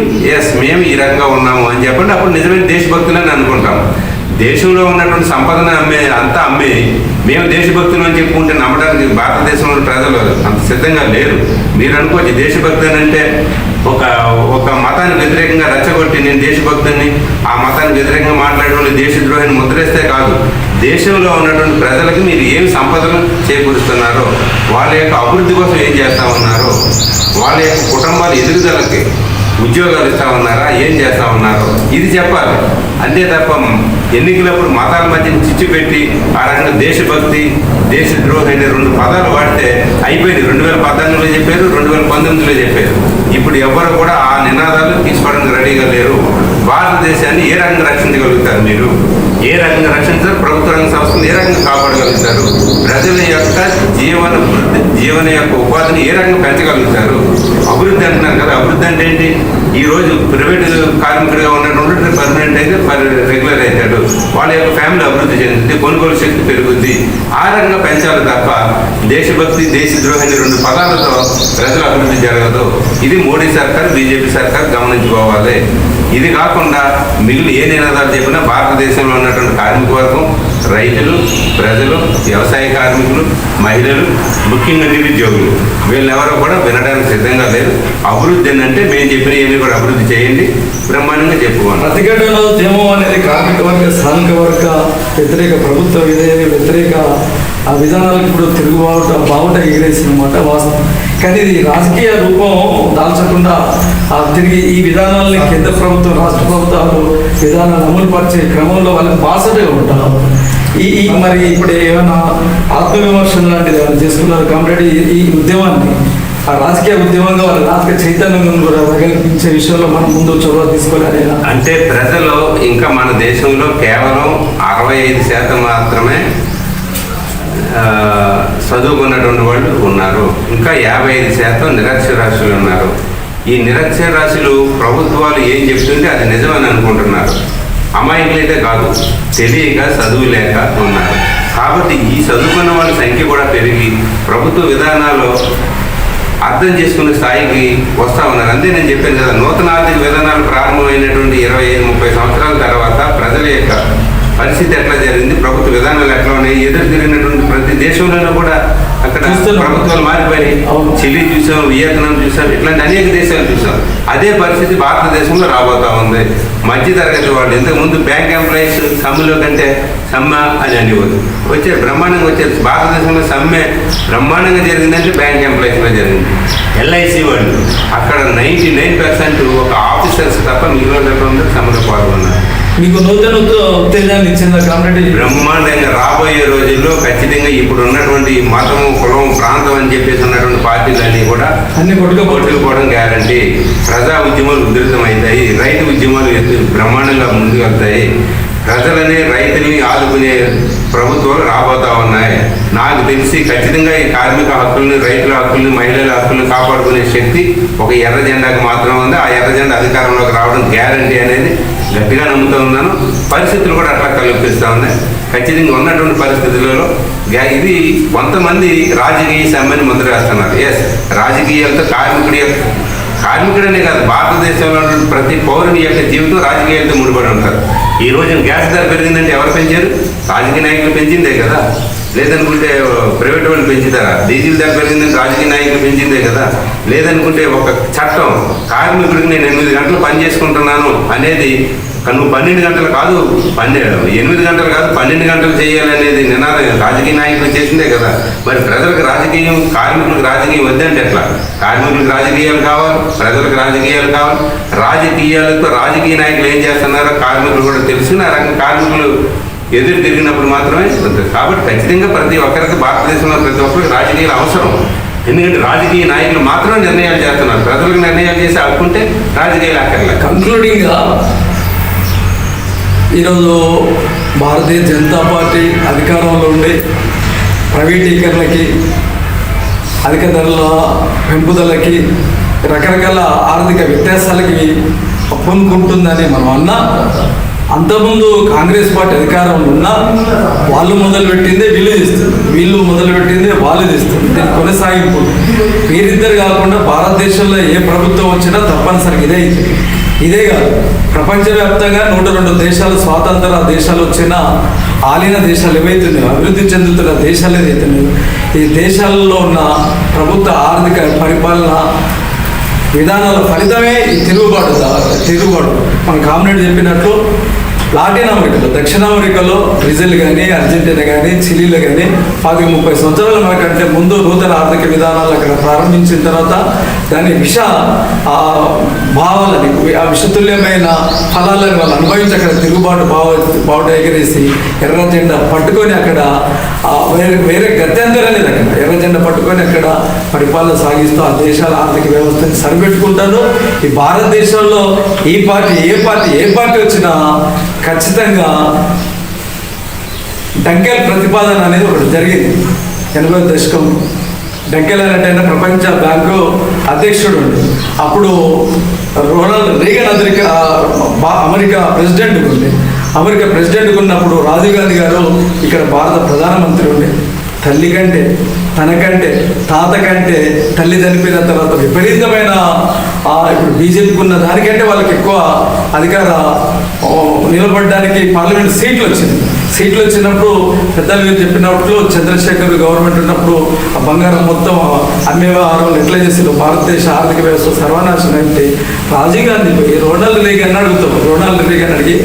మేము ఈ రకంగా ఉన్నాము అని చెప్పండి. అప్పుడు నిజమైన దేశభక్తులని అనుకుంటాం. దేశంలో ఉన్నటువంటి సంపదను అమ్మి మేము దేశభక్తులు అని చెప్పుకుంటే నమ్మడానికి భారతదేశంలో ప్రజలు అంత సిద్ధంగా లేరు. మీరు అనుకోవచ్చు దేశభక్తులు అంటే ఒక మతానికి వ్యతిరేకంగా రెచ్చగొట్టి నేను దేశభక్తుని, ఆ మతానికి వ్యతిరేకంగా మాట్లాడే దేశద్రోహిని ముద్రేస్తే కాదు, దేశంలో ఉన్నటువంటి ప్రజలకు మీరు ఏం సంపదను చేకూరుస్తున్నారో, వాళ్ళ యొక్క అభివృద్ధి కోసం ఏం చేస్తా ఉన్నారో, వాళ్ళ యొక్క కుటుంబాల ఎదుగుదలకి ఉద్యోగాలు ఇస్తా ఉన్నారా, ఏం చేస్తా ఉన్నారో ఇది చెప్పాలి. అంతే తప్ప ఎన్నికలప్పుడు మతాల మధ్య చిచ్చు పెట్టి ఆ రకంగా దేశభక్తి, దేశద్రోహి అనే 2 పదాలు వాడితే అయిపోయింది. 2014లో చెప్పారు, 2019లో చెప్పారు. ఇప్పుడు ఎవరు కూడా ఆ నినాదాలు తీసుకోవడానికి రెడీగా లేరు. భారతదేశాన్ని ఏ రకంగా రక్షించగలుగుతారు? మీరు ఏ రకంగా రక్షించారు? ప్రభుత్వ రంగ సంస్థలు ఏ రకంగా కాపాడగలుగుతారు? ప్రజల యొక్క జీవన యొక్క ఉపాధిని ఏ రకంగా పెంచగలుగుతారు? అభివృద్ధి అంటున్నారు కదా, అభివృద్ధి అంటే ఏంటి? ఈరోజు ప్రైవేటు కార్మికుడిగా ఉన్నటువంటి పర్మనెంట్ అయితే రెగ్యులర్ అవుతాడు, వాళ్ళ యొక్క ఫ్యామిలీ అభివృద్ధి చెందుతుంది, కొనుగోలు శక్తి పెరుగుద్ది. ఆ రకంగా పెంచాలి తప్ప దేశభక్తి, దేశద్రోహి అనే 2 పదాలతో ప్రజల అభివృద్ధి జరగదు. ఇది మోడీ సర్కార్, బీజేపీ సర్కార్ గమనించుకోవాలి. ఇది కాకుండా మిగిలిన ఏ నినాదాలు చెప్పినా భారతదేశంలో ఉన్నటువంటి కార్మిక వర్గం, రైతులు, ప్రజలు, వ్యవసాయ కార్మికులు, మహిళలు, ముఖ్యంగా నిరుద్యోగులు వీళ్ళెవరూ కూడా వినడానికి సిద్ధంగా లేరు. అభివృద్ధి అంటే మేము చెప్పిన ఏమి కూడా అభివృద్ధి చేయండి, బ్రహ్మాండంగా చెప్పుకోండి. ప్రతిఘటనలో ఉద్యమం అనేది కార్మిక వర్గ, శ్రామిక వర్గ వ్యతిరేక ప్రభుత్వ వ్యతిరేక ఆ విధానాలకు ఇప్పుడు బావుట ఎగిరేసినమాట వాస్తవం. కానీ ఇది రాజకీయ రూపం దాల్చకుండా తిరిగి ఈ విధానాలని కేంద్ర ప్రభుత్వం, రాష్ట్ర ప్రభుత్వాలు విధానాలు అమలు పరిచే క్రమంలో వాళ్ళకి బాసటగా ఉంటారు. మరి ఇప్పుడు ఏమైనా ఆత్మవిమర్శన లాంటిది ఏమైనా చేసుకున్నారు కాబట్టి ఈ ఉద్యమాన్ని ఆ రాజకీయ ఉద్యమంగా వాళ్ళ రాజకీయ చైతన్యం కూడా ప్రకటించే విషయంలో మనం ముందు చొరవ తీసుకోవాలి. అంటే ప్రజలు ఇంకా మన దేశంలో కేవలం 65% మాత్రమే చదువుకున్నటువంటి వాళ్ళు ఉన్నారు. ఇంకా 55% నిరక్షరాస్యులు ఉన్నారు. ఈ నిరక్షరాస్యులు ప్రభుత్వాలు ఏం చెప్తుంటే అది నిజమని అనుకుంటున్నారు. అమాయకులైతే కాదు, తెలియక చదువు లేక ఉన్నారు. కాబట్టి ఈ చదువుకున్న వాళ్ళ సంఖ్య కూడా పెరిగి ప్రభుత్వ విధానాలు అర్థం చేసుకునే స్థాయికి వస్తూ ఉన్నారు. అంతే నేను చెప్పాను కదా, నూతన ఆర్థిక విధానాలు ప్రారంభమైనటువంటి 25-30 సంవత్సరాల తర్వాత ప్రజల యొక్క పరిస్థితి ఎట్లా జరిగింది, ప్రభుత్వ విధానాలు ఎట్లా ఉన్నాయి, ఎదురు తిరిగినటువంటి ప్రతి దేశంలోనూ కూడా అక్కడ ప్రభుత్వాలు మారిపోయాయి. చిలీ చూసాం, వియత్నాం చూసాం, ఇట్లాంటి అనేక దేశాలు చూసాం. అదే పరిస్థితి భారతదేశంలో రాబోతా ఉంది. మధ్యతరగతి వాళ్ళు ఇంతకుముందు బ్యాంక్ ఎంప్లాయీస్ సమ్మెలో కంటే సమ్మె అని అనేవారు, వచ్చారు బ్రహ్మాండంగా వచ్చారు. భారతదేశంలో సమ్మె బ్రహ్మాండంగా జరిగిందంటే బ్యాంక్ ఎంప్లాయీస్లో జరిగింది. ఎల్ఐసి వాళ్ళు అక్కడ 99% ఒక ఆఫీసర్స్ తప్ప మిగిలిన సమ్మెలో పాల్గొన్నారు. మీకు నూతన ఉత్తేజాన్ని ఇచ్చింది కాబట్టి బ్రహ్మాండంగా రాబోయే రోజుల్లో ఖచ్చితంగా ఇప్పుడు ఉన్నటువంటి మతము, కులం, ప్రాంతం అని చెప్పేసి ఉన్నటువంటి పార్టీలన్నీ కూడా అన్ని కొట్టుకుపోవడం గ్యారంటీ. ప్రజా ఉద్యమాలు ఉధృతమవుతాయి, రైతు ఉద్యమాలు బ్రహ్మాండంగా ముందుకు వెళ్తాయి. ప్రజలని, రైతుల్ని ఆదుకునే ప్రభుత్వాలు రాబోతా ఉన్నాయి. నాకు తెలిసి ఖచ్చితంగా ఈ కార్మిక హక్కుల్ని, రైతుల హక్కుల్ని, మహిళల హక్కుల్ని కాపాడుకునే శక్తి ఒక ఎర్ర జెండాకు మాత్రం ఉంది. ఆ ఎర్ర జెండా అధికారంలోకి రావడం గ్యారంటీ అనేది గట్టిగా నమ్ముతూ ఉన్నాను. పరిస్థితులు కూడా అట్లా కల్పిస్తూ ఉన్నాయి. ఖచ్చితంగా ఉన్నటువంటి పరిస్థితులలో ఇది కొంతమంది రాజకీయ సమ్మెని ముందు వేస్తున్నారు. రాజకీయాలతో కార్మికుడనే కాదు, భారతదేశంలో ప్రతి పౌరుని యొక్క జీవితం రాజకీయాలతో ముడిపడి ఉంటారు. ఈ రోజున గ్యాస్ ధర పెరిగిందంటే ఎవరు పెంచారు? రాజకీయ నాయకులు పెంచిందే కదా. లేదనుకుంటే ప్రైవేట్ వాళ్ళు పెంచుతారా? డీజిల్ ధర పెరిగిందంటే రాజకీయ నాయకులు పెంచిందే కదా. లేదనుకుంటే ఒక చట్టం కార్మికుడికి నేను 8 గంటలు పని చేసుకుంటున్నాను అనేది, నువ్వు 12 గంటలు కాదు, 8 గంటలు కాదు 12 గంటలు చేయాలనేది నినాదం రాజకీయ నాయకులు చేసిందే కదా. మరి ప్రజలకు రాజకీయం, కార్మికులకు రాజకీయం వద్దంటే ఎట్లా? కార్మికులకు రాజకీయాలు కావాలి, ప్రజలకు రాజకీయాలు కావాలి. రాజకీయాలతో రాజకీయ నాయకులు ఏం చేస్తున్నారో కార్మికులు కూడా తెలుసుకుని ఆ రకంగా కార్మికులు ఎదురు తిరిగినప్పుడు మాత్రమే ఉంటుంది. కాబట్టి ఖచ్చితంగా ప్రతి ఒక్కరికి, భారతదేశంలో ప్రతి ఒక్కరికి రాజకీయాలు అవసరం. ఎందుకంటే రాజకీయ నాయకులు మాత్రమే నిర్ణయాలు చేస్తున్నారు. ప్రజలకు నిర్ణయాలు చేసి ఆడుకుంటే రాజకీయాలు అక్కర్లేదు. కంక్లూడింగ్గా ఈరోజు భారతీయ జనతా పార్టీ అధికారంలో ఉండి ప్రైవేటీకరణకి అధిక ధరల పెంపుదలకి రకరకాల ఆర్థిక వ్యత్యాసాలకి పూనుకుంటుందని మనం అన్నా, అంతకుముందు కాంగ్రెస్ పార్టీ అధికారంలో ఉన్నా వాళ్ళు మొదలుపెట్టిందే వీళ్ళు చేస్తుంది, వీళ్ళు మొదలుపెట్టిందే వాళ్ళు చేస్తుంది. దీని కొనసాగింపు వీరిద్దరు కాకుండా భారతదేశంలో ఏ ప్రభుత్వం వచ్చినా తప్పనిసరిగా ఇదే కాదు, ప్రపంచవ్యాప్తంగా 102 దేశాలు స్వాతంత్ర దేశాలు వచ్చిన ఆలిన దేశాలు ఏవైతున్నాయో, అభివృద్ధి చెందుతున్న దేశాలు ఏదైతున్నాయో, ఈ దేశాలలో ఉన్న ప్రభుత్వ ఆర్థిక పరిపాలన విధానాల ఫలితమే ఈ తిరుగుబాటు మన కామ్రేడ్ చెప్పినట్లు లాటిన్ అమెరికాలో, దక్షిణ అమెరికాలో బ్రెజిల్ కానీ, అర్జెంటీనా కానీ, చిలీలో కానీ 30 సంవత్సరాల మనకంటే ముందు నూతన ఆర్థిక విధానాలు అక్కడ ప్రారంభించిన తర్వాత దాని భావాలని, ఆ విషతుల్యమైన ఫలాలను వాళ్ళు అనుభవించి అక్కడ తిరుగుబాటు బావుట ఎగరేసి ఎర్ర జెండా పట్టుకొని అక్కడ వేరే గత్యంతరం లేదు, అక్కడ ఎర్ర జెండా పట్టుకొని అక్కడ పరిపాలన సాగిస్తూ ఆ దేశాల ఆర్థిక వ్యవస్థని సరిపెట్టుకుంటారు. ఈ భారతదేశంలో ఏ పార్టీ వచ్చినా ఖచ్చితంగా డంకెల్ ప్రతిపాదన అనేది ఒకటి జరిగింది 80వ దశకం. డంకెల్ అనేటైనా ప్రపంచ బ్యాంకు అధ్యక్షుడు ఉండే, అప్పుడు రొనాల్డ్ రీగన్ అమెరికా ప్రెసిడెంట్గా ఉండే. అమెరికా ప్రెసిడెంట్గా ఉన్నప్పుడు రాజీవ్ గాంధీ గారు ఇక్కడ భారత ప్రధానమంత్రి ఉండే. తల్లి కంటే, తనకంటే, తాత కంటే తల్లి చనిపోయిన తర్వాత విపరీతమైన ఇప్పుడు బీజేపీకి ఉన్న దానికంటే వాళ్ళకి ఎక్కువ అధికార నిలబడడానికి పార్లమెంట్ సీట్లు వచ్చినప్పుడు పెద్దలు మీరు చెప్పినప్పుడు చంద్రశేఖర్ గవర్నమెంట్ ఉన్నప్పుడు ఆ బంగారం మొత్తం అన్ని వ్యవహారాలు ఎట్లా చేసారు, భారతదేశ ఆర్థిక వ్యవస్థ సర్వనాశనం అయితే రాజీవ్ గాంధీ పోయి రొనాల్డ్ రీగన్ అడిగి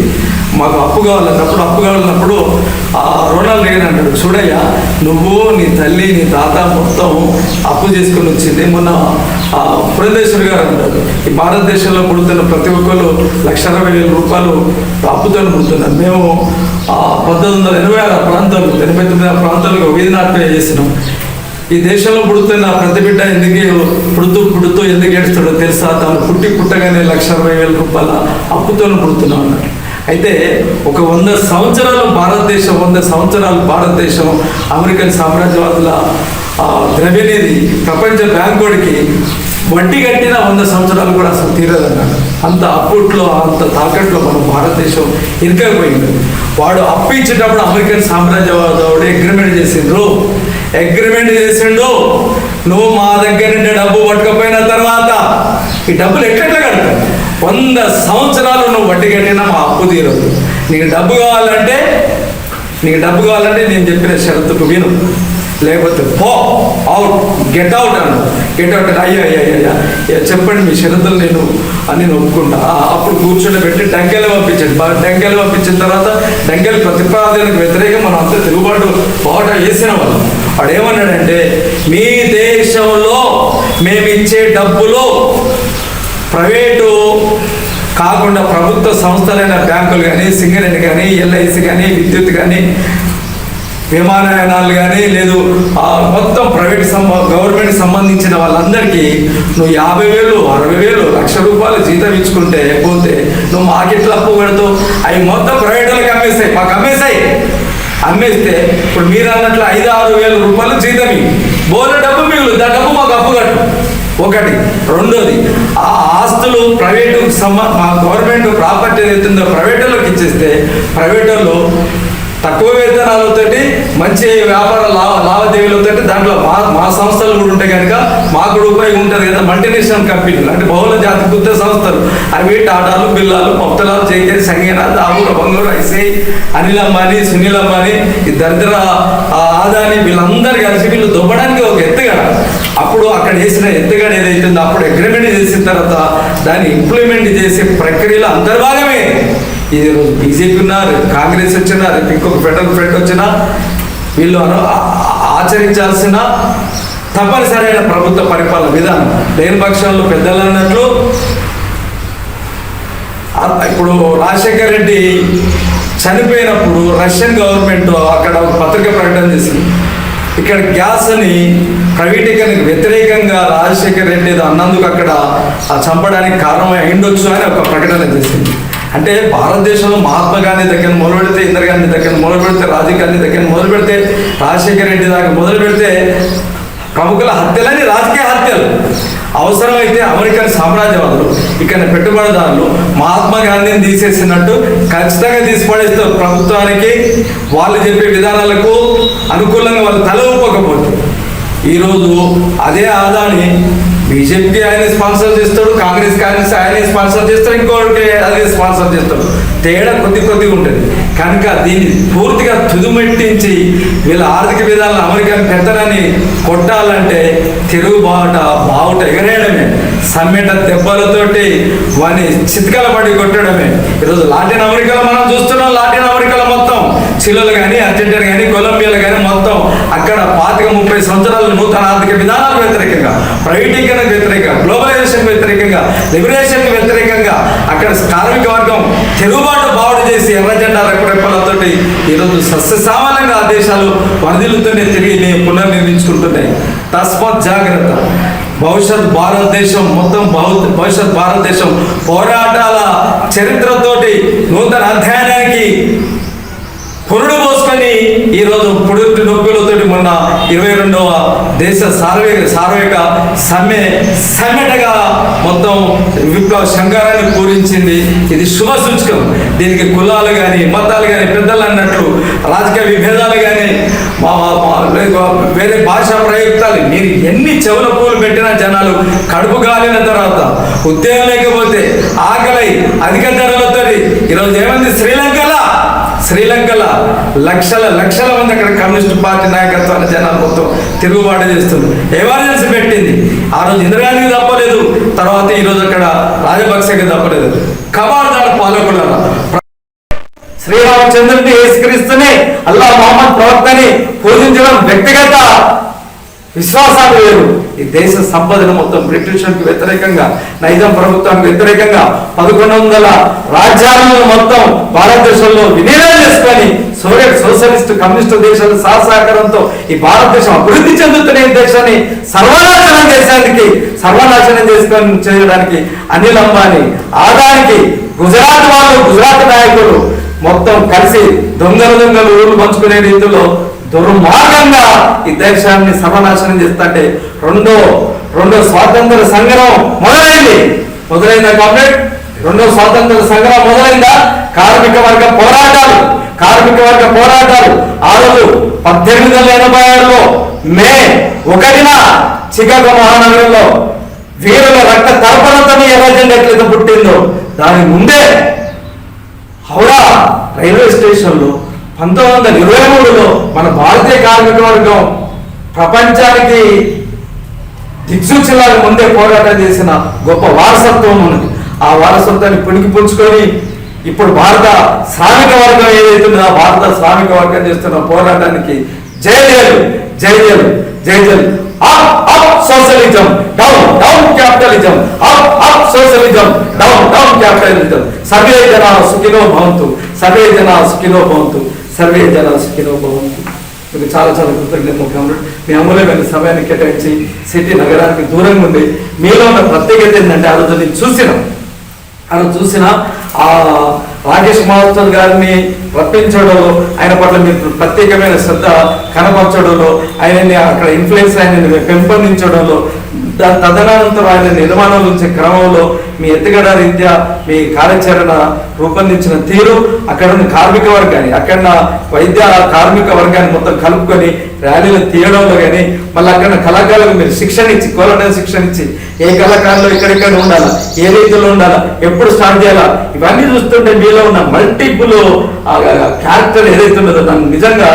మాకు అప్పు కావాలన్నప్పుడు ఆ రొనాల్డ్ రీగన్ అంటాడు, చూడయ్యా నువ్వు నీ తల్లి నీ తాత మొత్తం అప్పు చేసుకుని వచ్చింది. మొన్న పురంధేశ్వరి గారు అంటారు, ఈ భారతదేశంలో పుడుతున్న ప్రతి ఒక్కరు ₹1,60,000 అప్పుతో పుడుతున్నారు. మేము 1989 ప్రాంతాలకు వీధి నాట్యం చేసినాం. ఈ దేశంలో పుడుతున్న ప్రతి బిడ్డ పుడుతూ ఎందుకు ఏడుస్తాడో తెలుసా, తాను పుట్టగానే ₹1,60,000 అప్పుతో పుడుతున్నాం అన్నట్టు. అయితే ఒక 100 సంవత్సరాలు భారతదేశం అమెరికన్ సామ్రాజ్యవాదుల ద్రవ్యనిధి ప్రపంచ బ్యాంకుడికి వడ్డీ కట్టిన 100 సంవత్సరాలు కూడా అసలు తీరదన్నాడు. అంత అప్పుట్లో అంత తాకట్లో మనం భారతదేశం ఇరుకపోయింది. వాడు అప్పు ఇచ్చేటప్పుడు అమెరికన్ సామ్రాజ్యవాదుడు అగ్రిమెంట్ చేసిండు, నువ్వు మా దగ్గర నుండి డబ్బు పట్టుకపోయిన తర్వాత ఈ డబ్బులు ఎట్లా కడతావు, 100 సంవత్సరాలు నువ్వు వడ్డీ కట్టినా మా అప్పు తీరదు. నీకు డబ్బు కావాలంటే నేను చెప్పిన షరతుకు విను, లేకపోతే పో గెట్ అవుట్ అయ్యా చెప్పండి మీ షరతులు నేను ఒప్పుకుంటా. అప్పుడు కూర్చొని పెట్టి డంకెలు పంపించిన తర్వాత డంకెల్ ప్రతిపాదనకు వ్యతిరేకంగా మనం అంతా తిరుగుబాటు వేసిన వాళ్ళం. వాడు ఏమన్నాడంటే, మీ దేశంలో మేమిచ్చే డబ్బులు ప్రైవేటు కాకుండా ప్రభుత్వ సంస్థలైన బ్యాంకులు కానీ, సింగరేణి కానీ, ఎల్ఐసి కానీ, విద్యుత్ కానీ, విమానయానాలు కానీ, లేదు మొత్తం ప్రైవేట్ గవర్నమెంట్ సంబంధించిన వాళ్ళందరికీ నువ్వు 50,000, 60,000, ₹1,00,000 జీతం ఇచ్చుకుంటే పోతే నువ్వు మాకెట్లా అప్పు పెడతావు, అవి మొత్తం ప్రైవేట్ వాళ్ళకి అమ్మేస్తాయి, మాకు అమ్మేస్తే ఇప్పుడు మీరు అన్నట్లు 5-6 వేల రూపాయలు జీతం బోల డబ్బు మిగులు, దా డబ్బు మాకు అప్పు కట్టు. ఒకటి. రెండోది, ఆ ఆస్తులు ప్రైవేటు మా గవర్నమెంట్ ప్రాపర్టీ ఏదైతుందో ప్రైవేట్ వాళ్ళకి ఇచ్చేస్తే ప్రైవేట్ వాళ్ళు తక్కువ వేతనాలతోటి మంచి వ్యాపార లావాదేవీలతో దాంట్లో మా సంస్థలు కూడా ఉంటాయి కనుక మాకు కూడా ఉపయోగం ఉంటుంది కదా. మల్టీనేషనల్ కంపెనీలు అంటే బహుళ జాతికృత సంస్థలు అవి టాటాలు, బిర్లాలు, మొత్తలాలు, జేకే, సంగీన, దావుల, బంగూరు, ఐసిఐ, అనిల్ అంబానీ, సునీల్ అంబానీ, ఈ దరిద్ర ఆదాని వీళ్ళందరూ కలిసి వీళ్ళు దొబ్బడానికి ఒక ఎత్తుగడ. అప్పుడు అక్కడ వేసిన ఎత్తుగడ ఏదైతుందో అప్పుడు అగ్రిమెంట్ చేసిన తర్వాత దాన్ని ఇంప్లిమెంట్ చేసే ప్రక్రియలో అంతర్భాగమే. ఇది రోజు బీజేపీ ఉన్నారు, కాంగ్రెస్ వచ్చినా, రేపు ఇంకొక ఫెడరల్ ఫ్రంట్ వచ్చినా వీళ్ళు ఆచరించాల్సిన తప్పనిసరైన ప్రభుత్వ పరిపాలన విధానం లేని పక్షంలో పెద్దలు అన్నట్లు ఇప్పుడు రాజశేఖర్ రెడ్డి చనిపోయినప్పుడు రష్యన్ గవర్నమెంట్ అక్కడ ఒక పత్రిక ప్రకటన చేసింది. ఇక్కడ గ్యాస్ని ప్రైవేటీకరణకు వ్యతిరేకంగా రాజశేఖర్ రెడ్డి అన్నందుకు అక్కడ చంపడానికి కారణమై అయిండొచ్చు అని ఒక ప్రకటన చేసింది. అంటే భారతదేశంలో మహాత్మా గాంధీ దగ్గర మొదలు పెడితే, ఇందిరాగాంధీ దగ్గర మొదలు పెడితే, రాజీవ్ గాంధీ దగ్గర మొదలు పెడితే, రాజశేఖర రెడ్డి దాకా మొదలు పెడితే ప్రముఖుల హత్యలని రాజకీయ హత్యలు. అవసరమైతే అమెరికన్ సామ్రాజ్యవాదులు ఇక్కడ పెట్టుబడిదారులు మహాత్మా గాంధీని తీసేసినట్టు ఖచ్చితంగా తీసిపడేస్తారు. ప్రభుత్వానికి వాళ్ళు చెప్పే విధానాలకు అనుకూలంగా వాళ్ళు తల ఊపకపోతే ఈరోజు అదే ఆదాని బీజేపీకి ఆయన స్పాన్సర్ చేస్తాడు, కాంగ్రెస్ ఆయన స్పాన్సర్ చేస్తాడు, ఇంకోటి అదే స్పాన్సర్ చేస్తాడు. తేడా కొద్దిగా ఉంటుంది. కనుక దీన్ని పూర్తిగా తుదిమెట్టించి వీళ్ళ ఆర్థిక విధానాలు అమెరికన్ పెత్తనాన్ని కొట్టాలంటే బావుట ఎగరేయడమే, సమ్మెట దెబ్బలతోటి వాని చితకల పడి కొట్టడమే. ఈరోజు లాటిన్ అమెరికాలో మనం చూస్తున్నాం. లాటిన్ అమెరికాలో మొత్తం చిలీలు కానీ, అర్జెంటీనా కానీ, కొలంబియాలో కానీ మొత్తం అక్కడ 25-30 సంవత్సరాలు నూతన ఆర్థిక విధానాలకు వ్యతిరేకంగా, ప్రైవేటీకరణకు వ్యతిరేకంగా, గ్లోబలైజేషన్ వ్యతిరేకంగా, లిబరేషన్కి వ్యతిరేకంగా అక్కడ కార్మిక వర్గం తిరుగుబాటు బావుడు చేసి ఎర్ర జెండా రెప్పలతోటి ఈరోజు సస్యసామాన్యంగా ఆ దేశాలు వరదిల్లుతూనే తిరిగి పునర్నిర్మించుకుంటున్నాయి. తస్మాత్ జాగ్రత్త. భవిష్యత్ భారతదేశం పోరాటాల చరిత్రతోటి నూతన అధ్యయనానికి పురుడు పోసుకొని ఈరోజు పుడుటి నొప్పులతోటి మొన్న 22వ దేశ సార్వత్రిక సమ్మెటగా మొత్తం విప్లవ శంకారాన్ని పూరించింది. ఇది శుభ సూచకం. దీనికి కులాలు కానీ, మతాలు కానీ, పెద్దలు అన్నట్లు రాజకీయ విభేదాలు కానీ, వేరే భాషా ప్రయుక్తాలు, మీరు ఎన్ని చెవుల పూలు పెట్టినా జనాలు కడుపు కాలిన తర్వాత ఉద్యోగం లేకపోతే ఆకలి అధిక ధరలతో ఈరోజు ఏమైంది శ్రీలంకలో లక్షల మంది అక్కడ కమ్యూనిస్ట్ పార్టీ నాయకత్వాన్ని జనాలు మొత్తం తిరుగుబాటు చేస్తుంది. ఎమర్జెన్సీ పెట్టింది. ఆ రోజు ఇందిరాగాంధీకి తప్పలేదు, తర్వాత ఈరోజు అక్కడ రాజపక్సకి తప్పలేదు. కమాండాల పాలకుల శ్రీరామచంద్రుడిని యేసుక్రీస్తుని అల్లా మహమ్మద్ ప్రవక్తని పూజించడం వ్యక్తిగత విశ్వాసాలు వేరు. ఈ దేశ సంపదను మొత్తం బ్రిటిషర్కి వ్యతిరేకంగా, నైజాం ప్రభుత్వానికి వ్యతిరేకంగా 1100 రాజ్యాలను మొత్తం భారతదేశంలో విలీనం చేసుకొని సోషలిస్ట్ కమ్యూనిస్టు దేశాల సహకారంతో ఈ భారతదేశం అభివృద్ధి చెందుతున్న ఈ దేశాన్ని సర్వనాశనం చేయడానికి అనిల్ అంబానీ, ఆదానికి గుజరాత్ నాయకులు మొత్తం కలిసి దొంగలు ఊళ్ళు పంచుకునే రీతిలో దుర్మార్గంగా ఈ దేశాన్ని సర్వనాశనం చేస్తుంటే రెండో స్వాతంత్ర సంగ్రామం మొదలైందా కామ్రేడ్? రెండో స్వాతంత్ర సంగ్రామం మొదలైందా? కార్మిక వర్గ పోరాటాలు ఆ రోజు 1886లో మే 1న చికాగో మహానగరంలో వీరుల రక్త తర్పణతో ఎర్ర జెండా ఎట్లయితే పుట్టిందో దాని ముందే హౌరా రైల్వే స్టేషన్లో 1923లో మన భారతీయ కార్మిక వర్గం ప్రపంచానికి దిక్సూచిలాగా ముందే పోరాటం చేసిన గొప్ప వారసత్వం ఉన్నది. ఆ వారసత్వాన్ని పుణికి పుంజుకొని ఇప్పుడు భారత శ్రామిక వర్గం ఏదైతుందో ఆ భారత శ్రామిక వర్గం చేస్తున్న పోరాటానికి jail up socialism, down capitalism, up socialism, down capitalism. Survey జనా సుఖినో భవంతు. మీకు చాలా కృతజ్ఞతలు కామ్రేడ్. మీ అమూల్యమైన సమయాన్ని కేటాయించి సిటీ నగరానికి దూరంగా ఉండి మీలో ఉన్న ప్రత్యేకత ఏంటంటే ఆ రోజు నేను చూసిన ఆ రాకేష్ మహోత్సవ్ గారిని రప్పించడంలో, ఆయన పట్ల మీరు ప్రత్యేకమైన శ్రద్ధ కనపరచడంలో, ఆయనని అక్కడ ఇన్ఫ్లుయెన్స్ ఆయనని పెంపొందించడంలో, తదనంతరం ఆయన నిర్మాణం ఉంచే క్రమంలో మీ ఎత్తుగడ రీత్యా మీ కార్యాచరణ రూపొందించిన తీరు, అక్కడ ఉన్న కార్మిక వర్గాన్ని, అక్కడ వైద్య కార్మిక వర్గాన్ని మొత్తం కలుపుకొని ర్యాలీలు తీయడంలో కానీ, మళ్ళీ అక్కడ కళాకారులకు మీరు శిక్షణ ఇచ్చి ఏ కళాకారులు ఎక్కడెక్కడ ఉండాలా, ఏ రీతిలో ఉండాలా, ఎప్పుడు స్టార్ట్ చేయాలా, ఇవన్నీ చూస్తుంటే మీలో ఉన్న మల్టిపుల్ క్యారెక్టర్ ఏదైతే ఉన్నదో నన్ను నిజంగా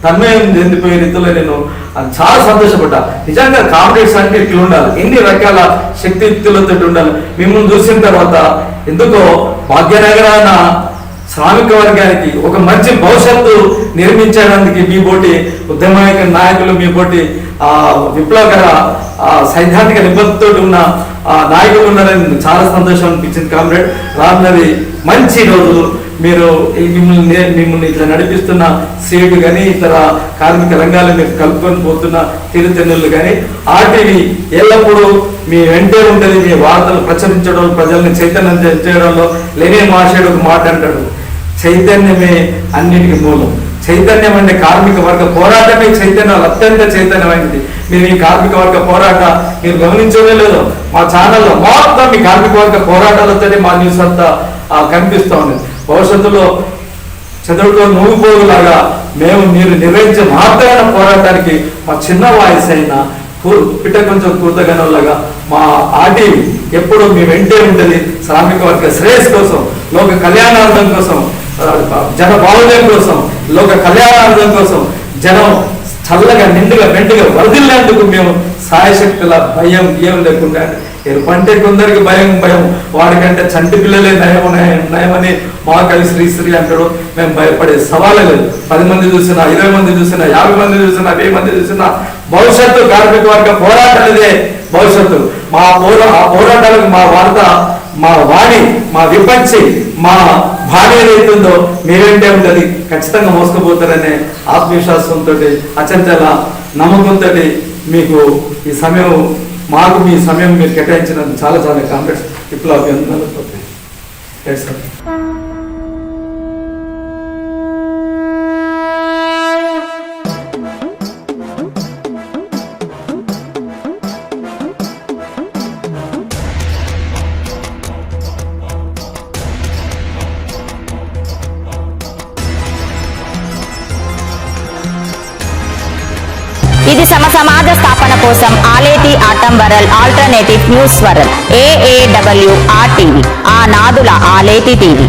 తన్మయం చెందిపోయే రీతిలో నేను చాలా సంతోషపడ్డా. నిజంగా కాంపిటేషన్ అంటే ఇట్లా ఉండాలి, ఎన్ని రకాల శక్తియుక్తులతో ఉండాలి. మిమ్మల్ని చూసిన తర్వాత ఎందుకో భాగ్యనగరాన శ్రామిక వర్గానికి ఒక మంచి భవిష్యత్తు నిర్మించడానికి మీ బోటి ఉద్యమ నాయకులు, మీ బోటి విప్లవకర సైద్ధాంతిక నిబద్ధతతో ఉన్న నాయకులు ఉన్నారని చాలా సంతోషం అనిపించింది కామ్రేడ్. రానున్నది మంచి రోజులు. మీరు మిమ్మల్ని ఇట్లా నడిపిస్తున్న సీటు కానీ ఇతర కార్మిక రంగాలను మీరు కలుపుకొని పోతున్న తీరుతెన్నులు కానీ ఆర్టీవీ ఎల్లప్పుడూ మీ వెంటే ఉంటుంది. మీ వార్తలు ప్రచురించడం, ప్రజల్ని చైతన్యం చేయడంలో లెనిన్ మహాశయుడు ఒక మాట అంటాడు, చైతన్యమే అన్నిటికీ మూలం. చైతన్యం అంటే కార్మిక వర్గ పోరాటమే చైతన్యం, అత్యంత చైతన్యమైనది. మీరు ఈ కార్మిక వర్గ పోరాట మీరు గమనించనే లేదు, మా ఛానల్లో మొత్తం మీ కార్మిక వర్గ పోరాటాలతోనే మా న్యూస్ అంతా కనిపిస్తూ ఉంది. భవిష్యత్తులో చదువుతో నువ్వుపోగులాగా మీరు నిర్వహించే మహత్తరమైన పోరాటానికి మా చిన్న వాయిస్ అయినా పిట్ట కొంచెం కూతగనంలాగా మా ఆర్టీవీ ఎప్పుడు మీ వెంటే ఉంటుంది. శ్రామిక వర్గ శ్రేయస్ కోసం, లోక కళ్యాణార్థం కోసం, జన బాహుల్యం కోసం, లోక కళ్యాణార్థం కోసం, జనం చల్లగా నిండుగా మెండుగా వదిలేందుకు మేము సాయశక్తుల భయం ఏం లేకుండా ఎరుపంటే కొందరికి భయం వాడికంటే చంటి పిల్లలే నయమని మా కవి శ్రీశ్రీ అంటాడు. మేము భయపడే సవాలే లేదు. 10 మంది చూసినా, 20 మంది చూసినా, 50 మంది చూసినా, 1000 మంది చూసినా భవిష్యత్తు కార్మిక వర్గ పోరాటాలదే భవిష్యత్తు. ఆ పోరాటాలకు మా వార్త, మా వాణి, మా విపంచి, మా భార్య ఏదైతుందో మీరేంటే ఉంటుంది ఖచ్చితంగా మోసుకుపోతారనే ఆత్మవిశ్వాసంతో, అచంచల నమ్మకంతో మీకు ఈ సమయం, మాకు మీ సమయం మీరు కేటాయించినందుకు చాలా చాలా కాంగ్రెస్ ఇప్పుడు అభినందనలు. ఇది సమాజ స్థాపన కోసం Aleti atom వరల్ alternative news వరల్ AAWR TV, ఆ నాదుల ఆలేటి టీవీ.